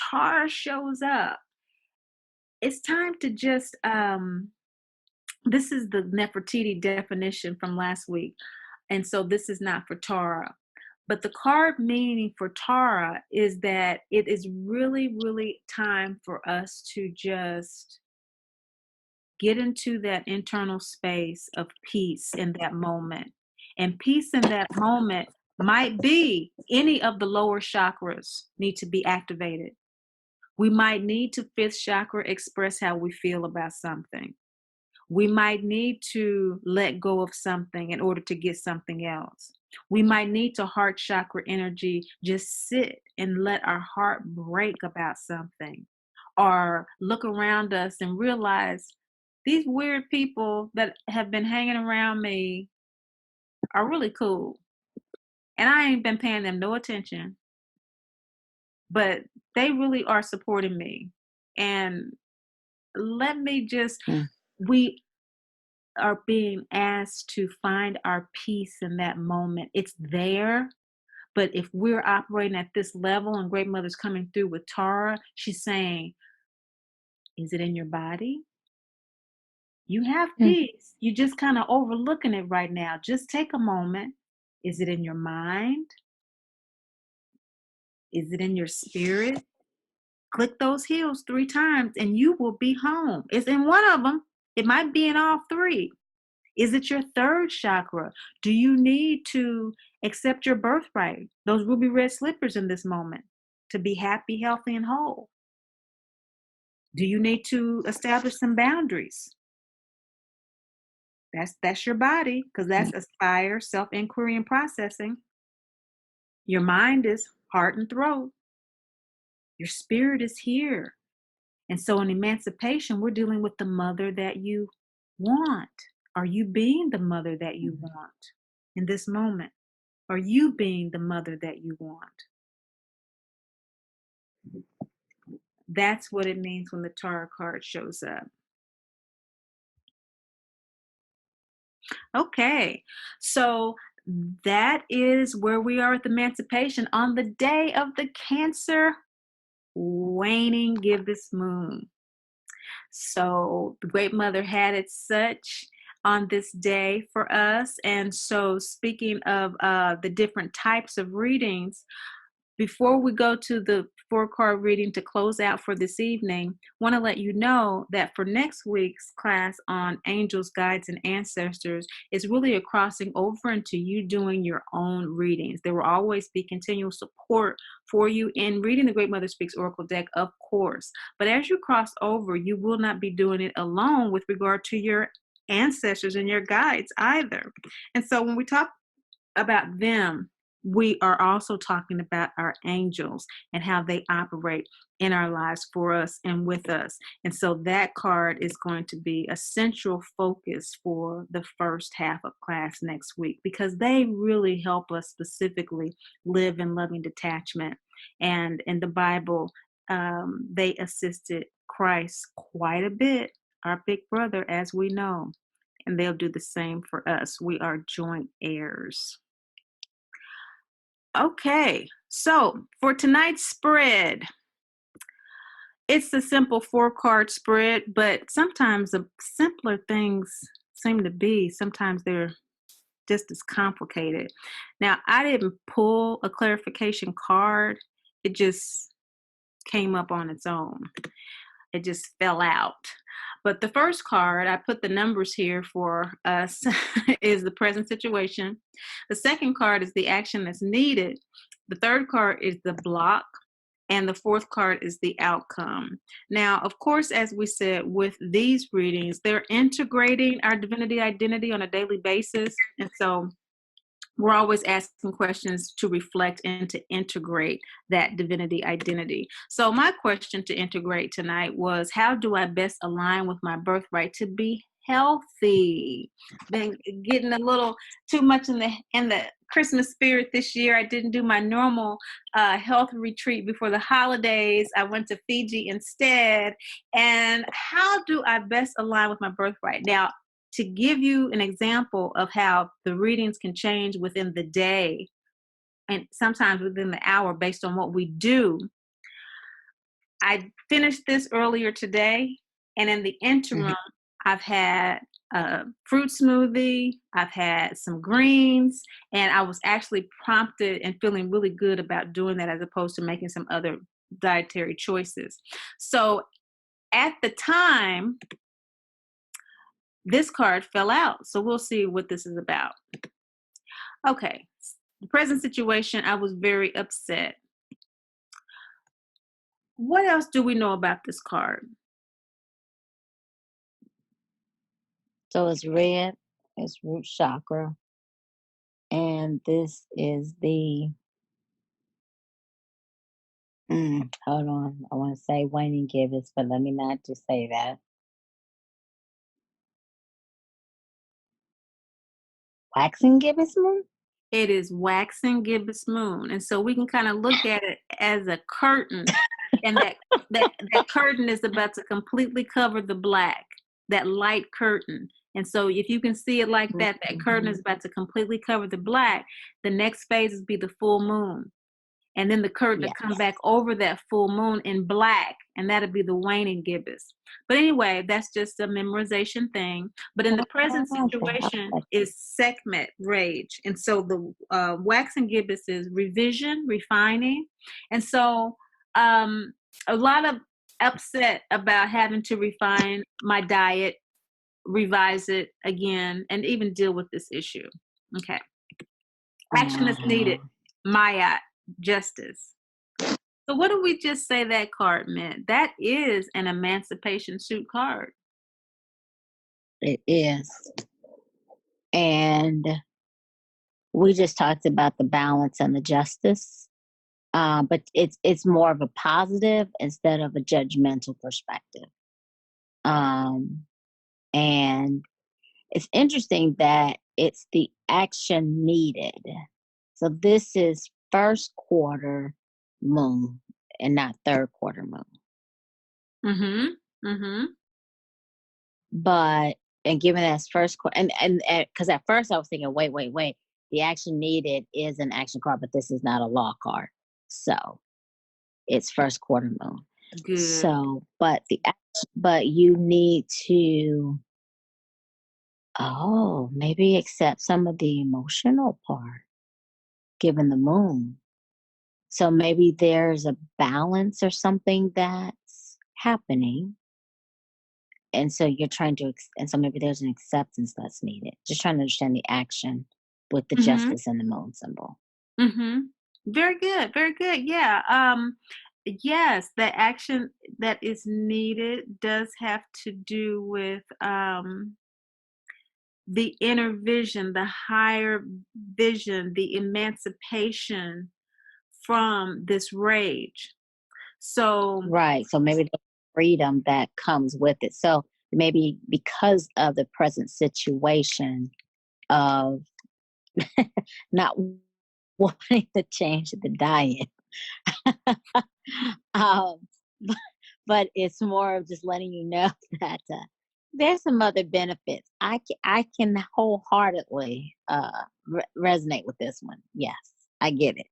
S2: Tara shows up, it's time to just, this is the Nefertiti definition from last week. And so this is not for Tara. But the card meaning for Tara is that it is really, really time for us to just get into that internal space of peace in that moment. And peace in that moment might be any of the lower chakras need to be activated. We might need to fifth chakra express how we feel about something. We might need to let go of something in order to get something else. We might need to heart chakra energy just sit and let our heart break about something, or look around us and realize these weird people that have been hanging around me are really cool. And I ain't been paying them no attention, but they really are supporting me. And let me just,
S3: Mm.
S2: we are being asked to find our peace in that moment. It's there, but if we're operating at this level and Great Mother's coming through with Tara, she's saying, is it in your body? You have
S3: Mm.
S2: peace. You're just kind of overlooking it right now. Just take a moment. Is it in your mind? Is it in your spirit? Click those heels 3 times and you will be home. It's in one of them. It might be in all 3. Is it your third chakra? Do you need to accept your birthright, those ruby red slippers in this moment, to be happy, healthy, and whole? Do you need to establish some boundaries? That's your body, because that's aspire, self-inquiry, and processing. Your mind is heart and throat. Your spirit is here. And so in emancipation, we're dealing with the mother that you want. Are you being the mother that you want in this moment? Are you being the mother that you want? That's what it means when the tarot card shows up. Okay, so that is where we are with emancipation on the day of the Cancer waning gibbous moon. So the Great Mother had it such on this day for us. And so speaking of the different types of readings, before we go to the 4-card reading to close out for this evening, want to let you know that for next week's class on angels, guides, and ancestors, it's really a crossing over into you doing your own readings. There will always be continual support for you in reading the Great Mother Speaks Oracle deck, of course. But as you cross over, you will not be doing it alone with regard to your ancestors and your guides either. And so when we talk about them, we are also talking about our angels and how they operate in our lives for us and with us. And so that card is going to be a central focus for the first half of class next week, because they really help us specifically live in loving detachment. And in the Bible, they assisted Christ quite a bit, our big brother, as we know. And they'll do the same for us. We are joint heirs. Okay, so for tonight's spread, it's a simple 4-card spread, but sometimes the simpler things seem to be, sometimes they're just as complicated. Now, I didn't pull a clarification card, it just came up on its own. It just fell out. But the first card, I put the numbers here for us, is the present situation. The second card is the action that's needed. The third card is the block. And the fourth card is the outcome. Now, of course, as we said, with these readings, they're integrating our divinity identity on a daily basis. And so we're always asking questions to reflect and to integrate that divinity identity. So my question to integrate tonight was, how do I best align with my birthright to be healthy? Been getting a little too much in the Christmas spirit this year. I didn't do my normal health retreat before the holidays. I went to Fiji instead. And how do I best align with my birthright? Now, to give you an example of how the readings can change within the day and sometimes within the hour based on what we do, I finished this earlier today, and in the interim, I've had a fruit smoothie, I've had some greens, and I was actually prompted and feeling really good about doing that as opposed to making some other dietary choices. So at the time, this card fell out. So we'll see what this is about. Okay, the present situation, I was very upset. What else do we know about this card?
S3: So it's red, it's root chakra, and this is the hold on. I want to say waning gibbous, but let me not just say that. Waxing gibbous moon?
S2: It is waxing gibbous moon, and so we can kind of look at it as a curtain, and that curtain is about to completely cover the black, that light curtain. And so if you can see it like that, that curtain is
S3: Mhm.
S2: about to completely cover the black. The next phase is be the full moon, and then the curtain to come
S3: Yes.
S2: back over that full moon in black, and that'll be the waning gibbous. But anyway, that's just a memorization thing. But in the present
S3: Okay.
S2: situation
S3: Okay.
S2: is Sekhmet, rage. And so the waxing gibbous is revision, refining. And so a lot of upset about having to refine my diet, revise it again, and even deal with this issue. Okay. Action is needed.
S3: Uh,
S2: Maya, justice. So what did we just say that card meant? That is an emancipation suit card.
S3: it is. And we just talked about the balance and the justice. But it's more of a positive instead of a judgmental perspective. Um, and it's interesting that it's the action needed. So this is first quarter moon and not third quarter moon.
S2: Mm-hmm. Mm-hmm.
S3: But and given that's first quarter, and because at first I was thinking, wait, the action needed is an action card, but this is not a law card. So it's first quarter moon.
S2: Good.
S3: So, but you need to, maybe accept some of the emotional part given the moon. So maybe there's a balance or something that's happening. And so you're trying to, and so maybe there's an acceptance that's needed. Just trying to understand the action with the
S2: Mm-hmm.
S3: justice and the moon symbol.
S2: Mm-hmm. Very good. Very good. Yeah. Yes, the action that is needed does have to do with the inner vision, the higher vision, the emancipation from this rage. So,
S3: Right. So maybe the freedom that comes with it. So maybe because of the present situation of not wanting to change the diet, um, but it's more of just letting you know that there's some other benefits. I can wholeheartedly resonate with this one. Yes, I get it.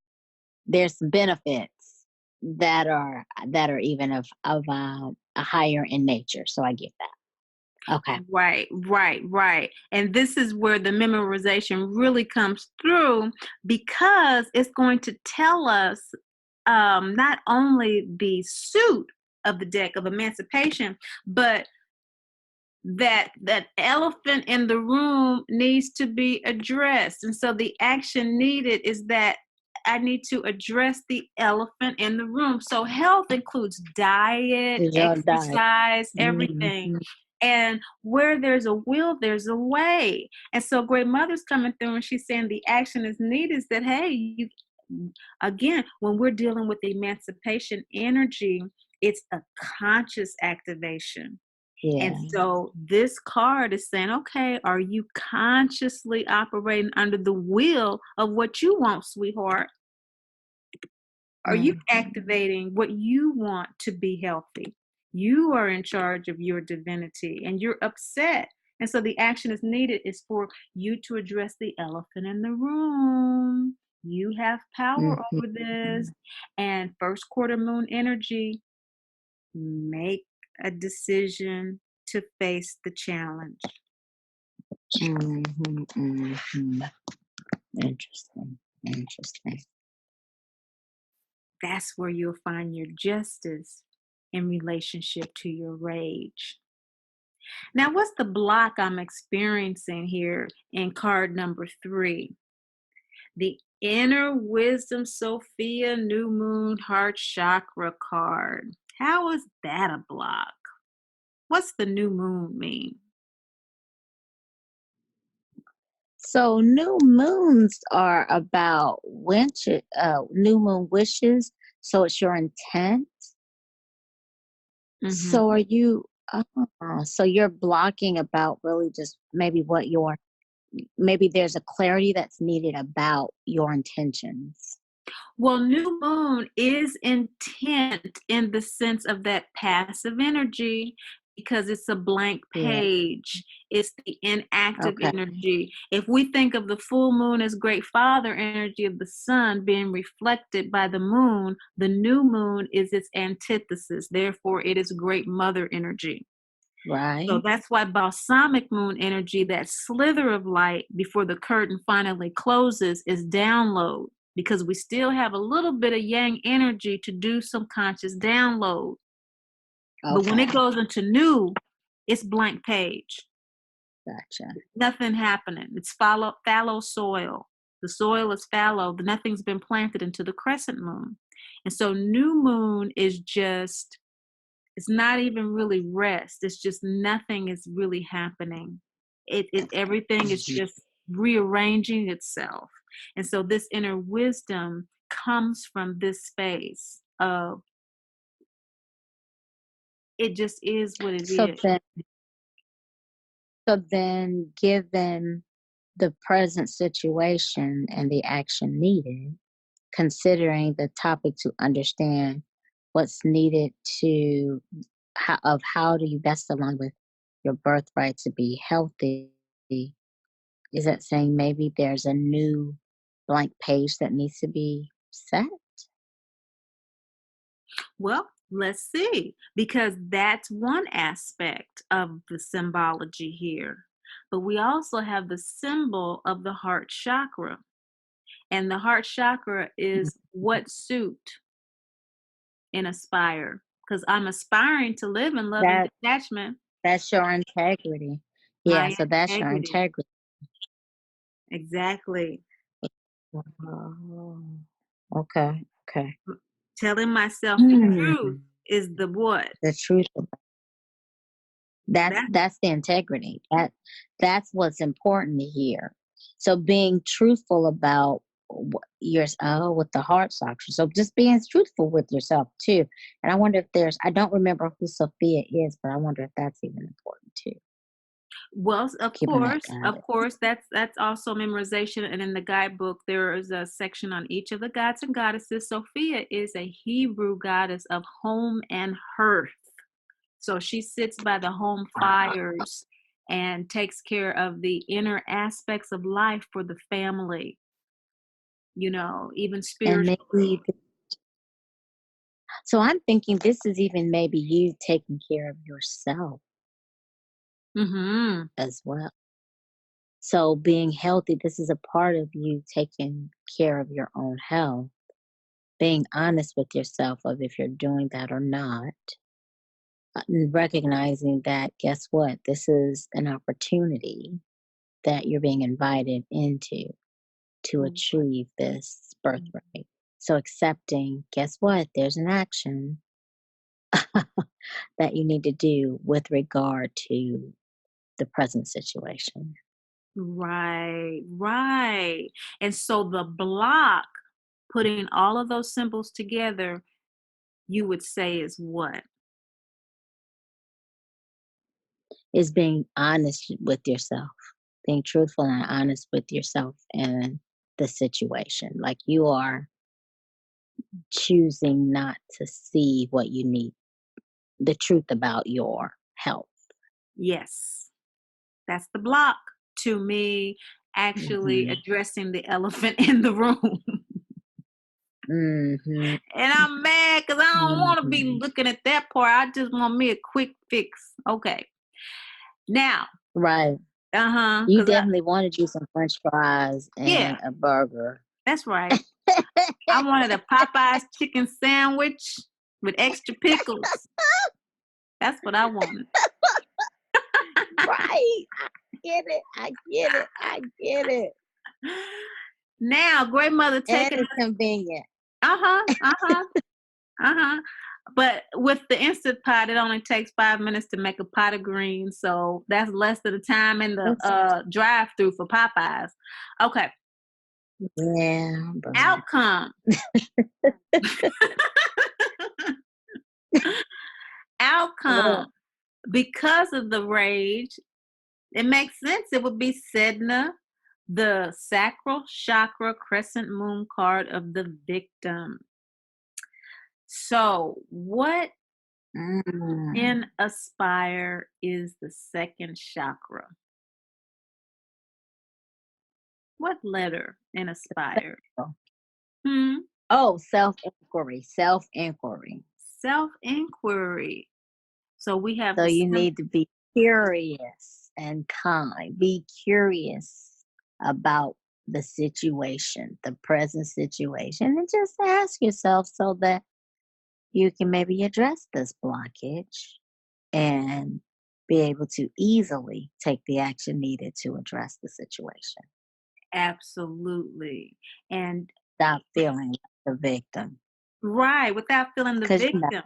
S3: There's some benefits that are even of a higher in nature. So I get that. Okay.
S2: right, right, right. And this is where the memorization really comes through because it's going to tell us not only the suit of the deck of emancipation, but that elephant in the room needs to be addressed. And so the action needed is that I need to address the elephant in the room. So health includes diet,
S3: Is your diet?
S2: exercise, everything.
S3: Mhm.
S2: And where there's a will, there's a way. And so Great Mother's coming through and she's saying the action is needed is that, hey, you again, when we're dealing with emancipation energy, it's a conscious activation. And
S3: Yeah.
S2: so this card is saying, okay, are you consciously operating under the will of what you want, sweetheart? Are you
S3: Mhm.
S2: activating what you want to be healthy? You are in charge of your divinity and you're upset. And so the action is needed is for you to address the elephant in the room. You have power
S3: Mhm.
S2: over this. And first quarter moon energy, make a decision to face the challenge.
S3: Mhm. Mhm. Interesting. Interesting.
S2: That's where you'll find your justice in relationship to your rage. Now, what's the block I'm experiencing here in card number 3? The Inner Wisdom Sophia New Moon Heart Chakra card. How is that a block? What's the new moon mean?
S3: So new moons are about new moon wishes. So it's your intent. So
S2: Mm-hmm.
S3: are you? So you're blocking about really just maybe maybe there's a clarity that's needed about your intentions.
S2: Well, new moon is intent in the sense of that passive energy because it's a blank
S3: Yeah.
S2: page. It's the inactive
S3: Okay.
S2: energy. If we think of the full moon as great father energy of the sun being reflected by the new moon is its antithesis. Therefore, it is great mother energy. So
S3: Right.
S2: that's why balsamic moon energy, that slither of light before the curtain finally closes, is download because we still have a little bit of yang energy to do some conscious download. But when
S3: Okay.
S2: it goes into new, it's blank page.
S3: Gotcha.
S2: Nothing happening. It's fallow soil. The soil is fallow. Nothing's been planted into the crescent moon. And so new moon is just, it's not even really rest. It's just nothing is really happening. It everything is
S3: Mhm.
S2: just rearranging itself. And so this inner wisdom comes from this space of it just is what it
S3: So
S2: is.
S3: then, given the present situation and the action needed, considering the topic to understand what's needed how do you best align with your birthright to be healthy, is that saying maybe there's a new blank page that needs to be set?
S2: Well, let's see, because that's one aspect of the symbology here. But we also have the symbol of the heart chakra. And the heart chakra
S3: Mm.
S2: is what suit and aspire. Because I'm aspiring to live in love and
S3: That
S2: detachment,
S3: that's your integrity. Yeah,
S2: my
S3: so that's your
S2: integrity.
S3: integrity.
S2: Exactly.
S3: Oh, okay, okay.
S2: Telling myself the truth
S3: Hmm.
S2: is the what?
S3: The truth. That's
S2: That
S3: that's the integrity. That's what's important to hear. So being truthful about with the heart chakra. So just being truthful with yourself too. And I wonder if I don't remember who Sophia is, but I wonder if that's even important too,
S2: well,
S3: given that
S2: of
S3: guidance.
S2: course, that's also memorization. And in the guidebook, there is a section on each of the gods and goddesses. Sophia is a Hebrew goddess of home and hearth. So she sits by the home fires and takes care of the inner aspects of life for the family, even
S3: And
S2: spiritually.
S3: so I'm thinking this is even maybe you taking care of yourself
S2: Mm-hmm.
S3: as well. So being healthy, this is a part of you taking care of your own health, being honest with yourself of if you're doing that or not, and recognizing that guess what? This is an opportunity that you're being invited into to achieve this birthright. So accepting, guess what? There's an action that you need to do with regard to the present situation.
S2: Right, right. And so the block, putting all of those symbols together, you would say is what?
S3: Is being honest with yourself, being truthful and honest with yourself and the situation. Like you are choosing not to see what you need, the truth about your health.
S2: Yes, that's the block to me actually
S3: Hmm.
S2: addressing the elephant in the room.
S3: Hmm.
S2: And I'm mad because I don't want to be
S3: Hmm.
S2: looking at that part. I just want me a quick fix. Okay. Now,
S3: Right.
S2: uh-huh,
S3: You
S2: because
S3: definitely wanted you some French fries
S2: yeah,
S3: and a burger.
S2: that's right. I wanted a Popeyes chicken sandwich with extra pickles. That's what I wanted.
S3: Right. I get it. I get it. I get it.
S2: Now, great mother
S3: And
S2: taking
S3: it's convenient.
S2: uh-huh, uh-huh, uh-huh. But with the Instant Pot, it only takes 5 minutes to make a pot of greens. So that's less than the time in the
S3: It's,
S2: drive-through for Popeyes. Okay.
S3: yeah, but
S2: Outcome.
S3: well,
S2: Outcome. Because of the rage, it makes sense. It would be Sedna, the sacral chakra crescent moon card of the victim. So, what
S3: mm,
S2: in Aspire is the second chakra? What letter in Aspire? Hmm.
S3: oh, self-inquiry, self-inquiry.
S2: Self inquiry. So we have
S3: So
S2: the
S3: you
S2: sim-
S3: need to be curious and kind. Be curious about the situation, the present situation, and just ask yourself so that you can maybe address this blockage and be able to easily take the action needed to address the situation.
S2: absolutely. And
S3: Stop feeling like the victim.
S2: right, without feeling the
S3: Because
S2: victim.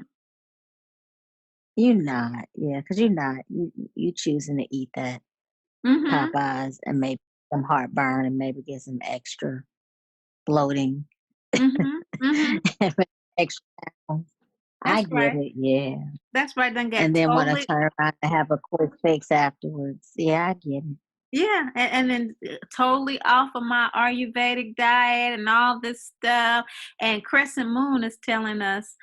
S3: you're not, yeah, because you're not. You choosing to eat that
S2: Mm-hmm.
S3: Popeyes and maybe some heartburn and maybe get some extra bloating,
S2: Mm-hmm. Mm-hmm.
S3: extra pounds. I
S2: That's
S3: get
S2: right.
S3: it, yeah.
S2: That's right. Then get
S3: And then want to
S2: totally
S3: turn around and have a quick fix afterwards. Yeah, I get it.
S2: yeah, and then totally off of my Ayurvedic diet and all this stuff. And Crescent Moon is telling us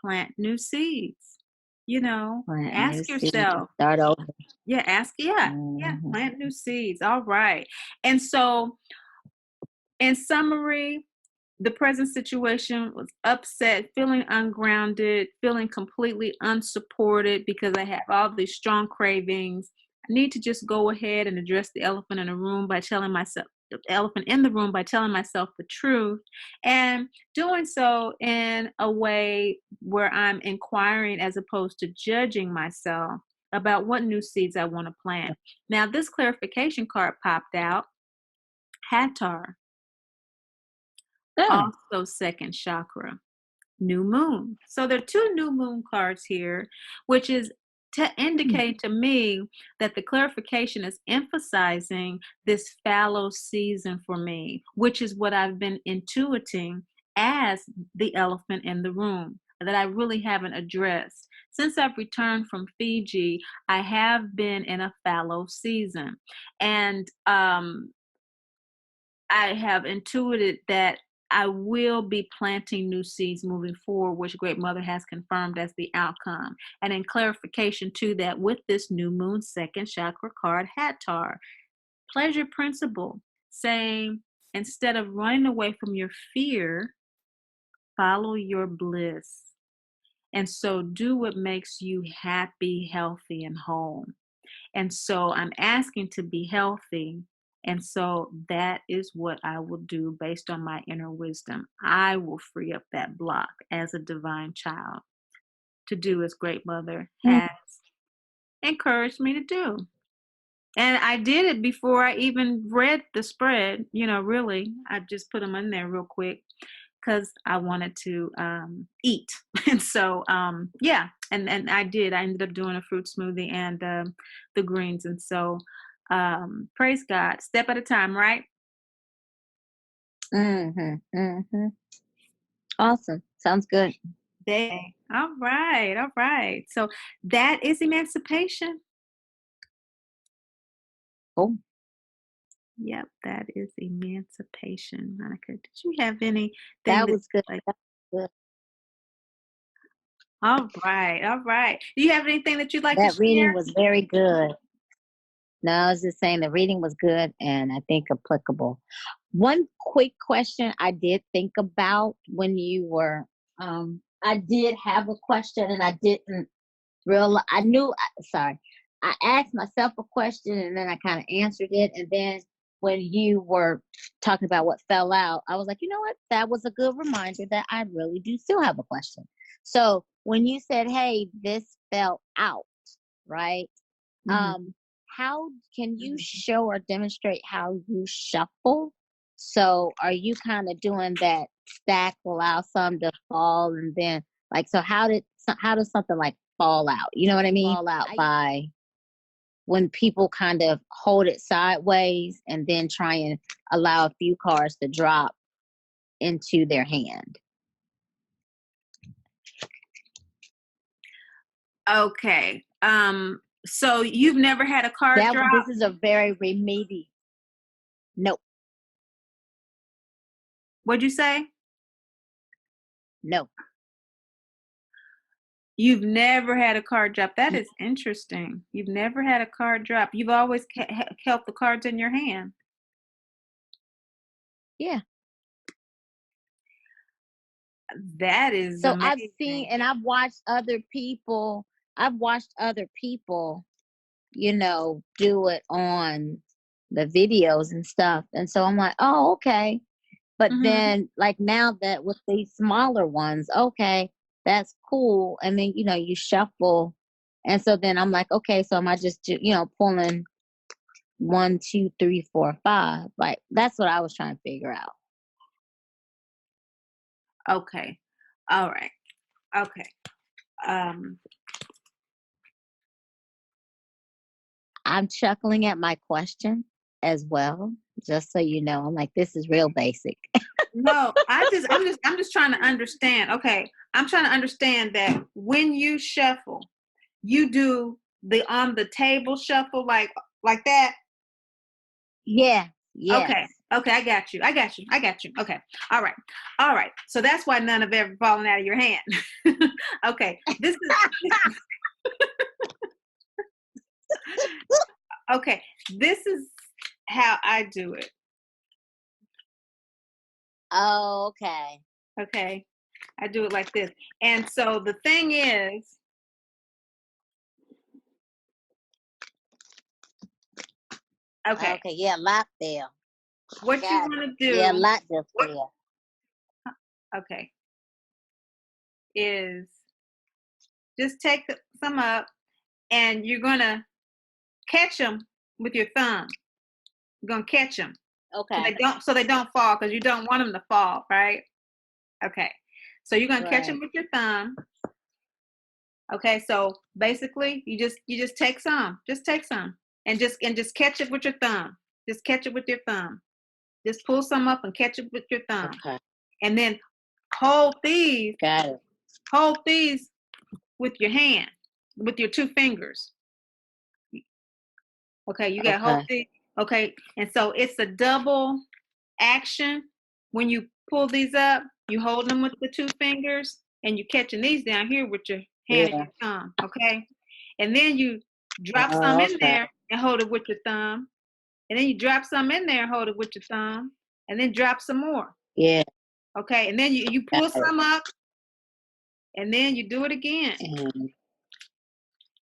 S2: plant new seeds.
S3: Plant a new
S2: Ask
S3: seed,
S2: yourself.
S3: start over.
S2: Yeah, ask. Yeah, yeah,
S3: Hmm.
S2: plant new seeds. All right. And so, in summary, the present situation was upset, feeling ungrounded, feeling completely unsupported because I have all these strong cravings. I need to just go ahead and address the elephant in the room by telling myself the elephant in the room by telling myself the truth and doing so in a way where I'm inquiring as opposed to judging myself about what new seeds I want to plant. Now, this clarification card popped out. Hattar,
S3: Oh,
S2: also second chakra. New moon. So there are two new moon cards here, which is to indicate to me that the clarification is emphasizing this fallow season for me, which is what I've been intuiting as the elephant in the room that I really haven't addressed. Since I've returned from Fiji, I have been in a fallow season. And I have intuited that I will be planting new seeds moving forward, which Great Mother has confirmed as the outcome. And in clarification to that, with this new moon second chakra card, Hattar, pleasure principle, saying instead of running away from your fear, follow your bliss. And so do what makes you happy, healthy, and whole. And so I'm asking to be healthy. And so that is what I will do based on my inner wisdom. I will free up that block as a divine child to do as Great Mother
S3: mm,
S2: has encouraged me to do. And I did it before I even read the spread, really. I just put them in there real quick because I wanted to eat. And so, yeah, and I did. I ended up doing a fruit smoothie and the greens. And so, praise God, step at a time, right?
S3: mm-hmm, mm-hmm. Awesome. Sounds good.
S2: Day. All right, all right. So that is emancipation.
S3: Cool.
S2: Yep, that is emancipation, Monica. Did you have anything
S3: That
S2: that
S3: was good.
S2: like?
S3: That was good.
S2: All right, all right. Do you have anything that you'd like to
S3: That reading
S2: share?
S3: was very good. No, I was just saying the reading was good and I think applicable. One quick question I did think about when you were, I did have a question and I didn't realize, sorry, I asked myself a question and then I kind of answered it. And then when you were talking about what fell out, I was like, you know what? That was a good reminder that I really do still have a question. So when you said, hey, this fell out, right?
S2: Mhm.
S3: Um, how can you show or demonstrate how you shuffle So are you kind of doing that stack, allow some to fall, and then like, so how does something like fall out? You know what I mean? Fall out by when people kind of hold it sideways and then try and allow a few cards to drop into their hand.
S2: Okay. So you've never had a card drop?
S3: This is a very remedial. Nope,
S2: What'd you say?
S3: no.
S2: You've never had a card drop. That is interesting. You've never had a card drop. You've always held the cards in your hand.
S3: Yeah.
S2: That is
S3: So
S2: amazing.
S3: I've seen and I've watched other people, you know, do it on the videos and stuff. And so I'm like, oh, okay. But
S2: Mhm.
S3: then like now that with these smaller ones, okay, that's cool. And then, you know, you shuffle. And so then I'm like, okay, so am I just, you know, pulling 1, 2, 3, 4, 5? Like that's what I was trying to figure out.
S2: Okay. All right. Okay.
S3: I'm chuckling at my question as well, just so you know. I'm like, this is real basic.
S2: No, I'm just trying to understand. Okay. I'm trying to understand that when you shuffle, you do the on the table shuffle like that.
S3: Yeah, yes.
S2: Okay. Okay, I got you. I got you. I got you. Okay. All right. All right. So that's why none have ever fallen out of your hand. Okay. Okay. This is how I do it.
S3: Oh, okay.
S2: Okay. I do it like this. And so the thing is, okay,
S3: Okay, yeah, lot there.
S2: what you
S3: Got
S2: want
S3: it.
S2: to
S3: Yeah,
S2: do,
S3: lot just there.
S2: okay, is just take some up and you're going to catch them with your thumb. You're going to catch them.
S3: Okay.
S2: So they don't fall because you don't want them to fall, right? Okay. So you're going to catch them
S3: Right.
S2: with your thumb. Okay, so basically you just take some. Just take some and just catch it with your thumb. Just catch it with your thumb. Just pull some up and catch it with your thumb.
S3: Okay.
S2: And then hold these
S3: Got it.
S2: hold these with your hand, with your two fingers. Okay, you got hold
S3: Okay.
S2: these. Okay, and so it's a double action. When you pull these up, you hold them with the two fingers and you catching these down here with your hand and
S3: Yeah.
S2: your thumb. Okay, and then you drop some
S3: Oh,
S2: in
S3: okay.
S2: there and hold it with your thumb, and then you drop some in there and hold it with your thumb, and then drop some more.
S3: Yeah.
S2: Okay, and then you
S3: Got
S2: pull
S3: it.
S2: some up, and then you do it again,
S3: And,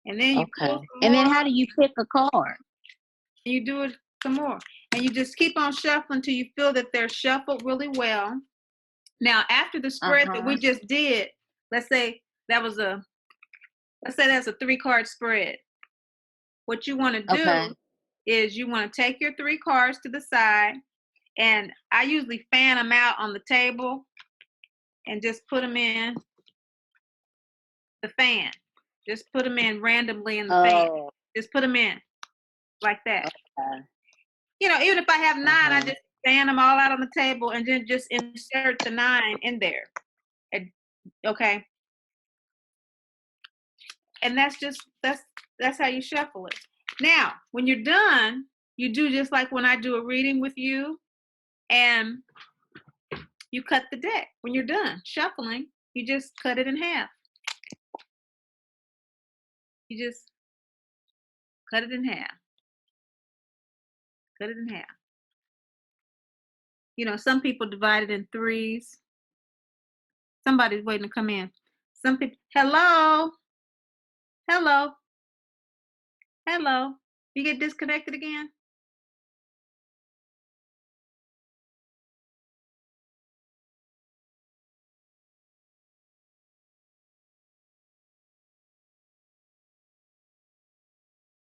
S2: and then you pull
S3: okay.
S2: some
S3: And
S2: more
S3: then how
S2: up,
S3: do you pick a card?
S2: and you do it some more, and you just keep on shuffling until you feel that they're shuffled really well. Now, after the spread that we
S3: Uh-huh.
S2: just did, let's say that was a let's say that's a 3-card spread. What you want to
S3: Okay.
S2: do is you want to take your 3 cards to the side, and I usually fan them out on the table and just put them in the fan. Just put them in randomly in the fan.
S3: Oh,
S2: Just put them in like that.
S3: okay.
S2: You know, even if I have 9, I
S3: Uh-huh.
S2: just fan them all out on the table and then just insert the 9 in there. And, okay, and that's how you shuffle it. Now, when you're done, you do just like when I do a reading with you, and you cut the deck. When you're done shuffling, you just cut it in half. You just cut it in half. Cut it in half. You know, some people divide it in 3s. Somebody's waiting to come in. Some people, hello, hello, hello. You get disconnected again?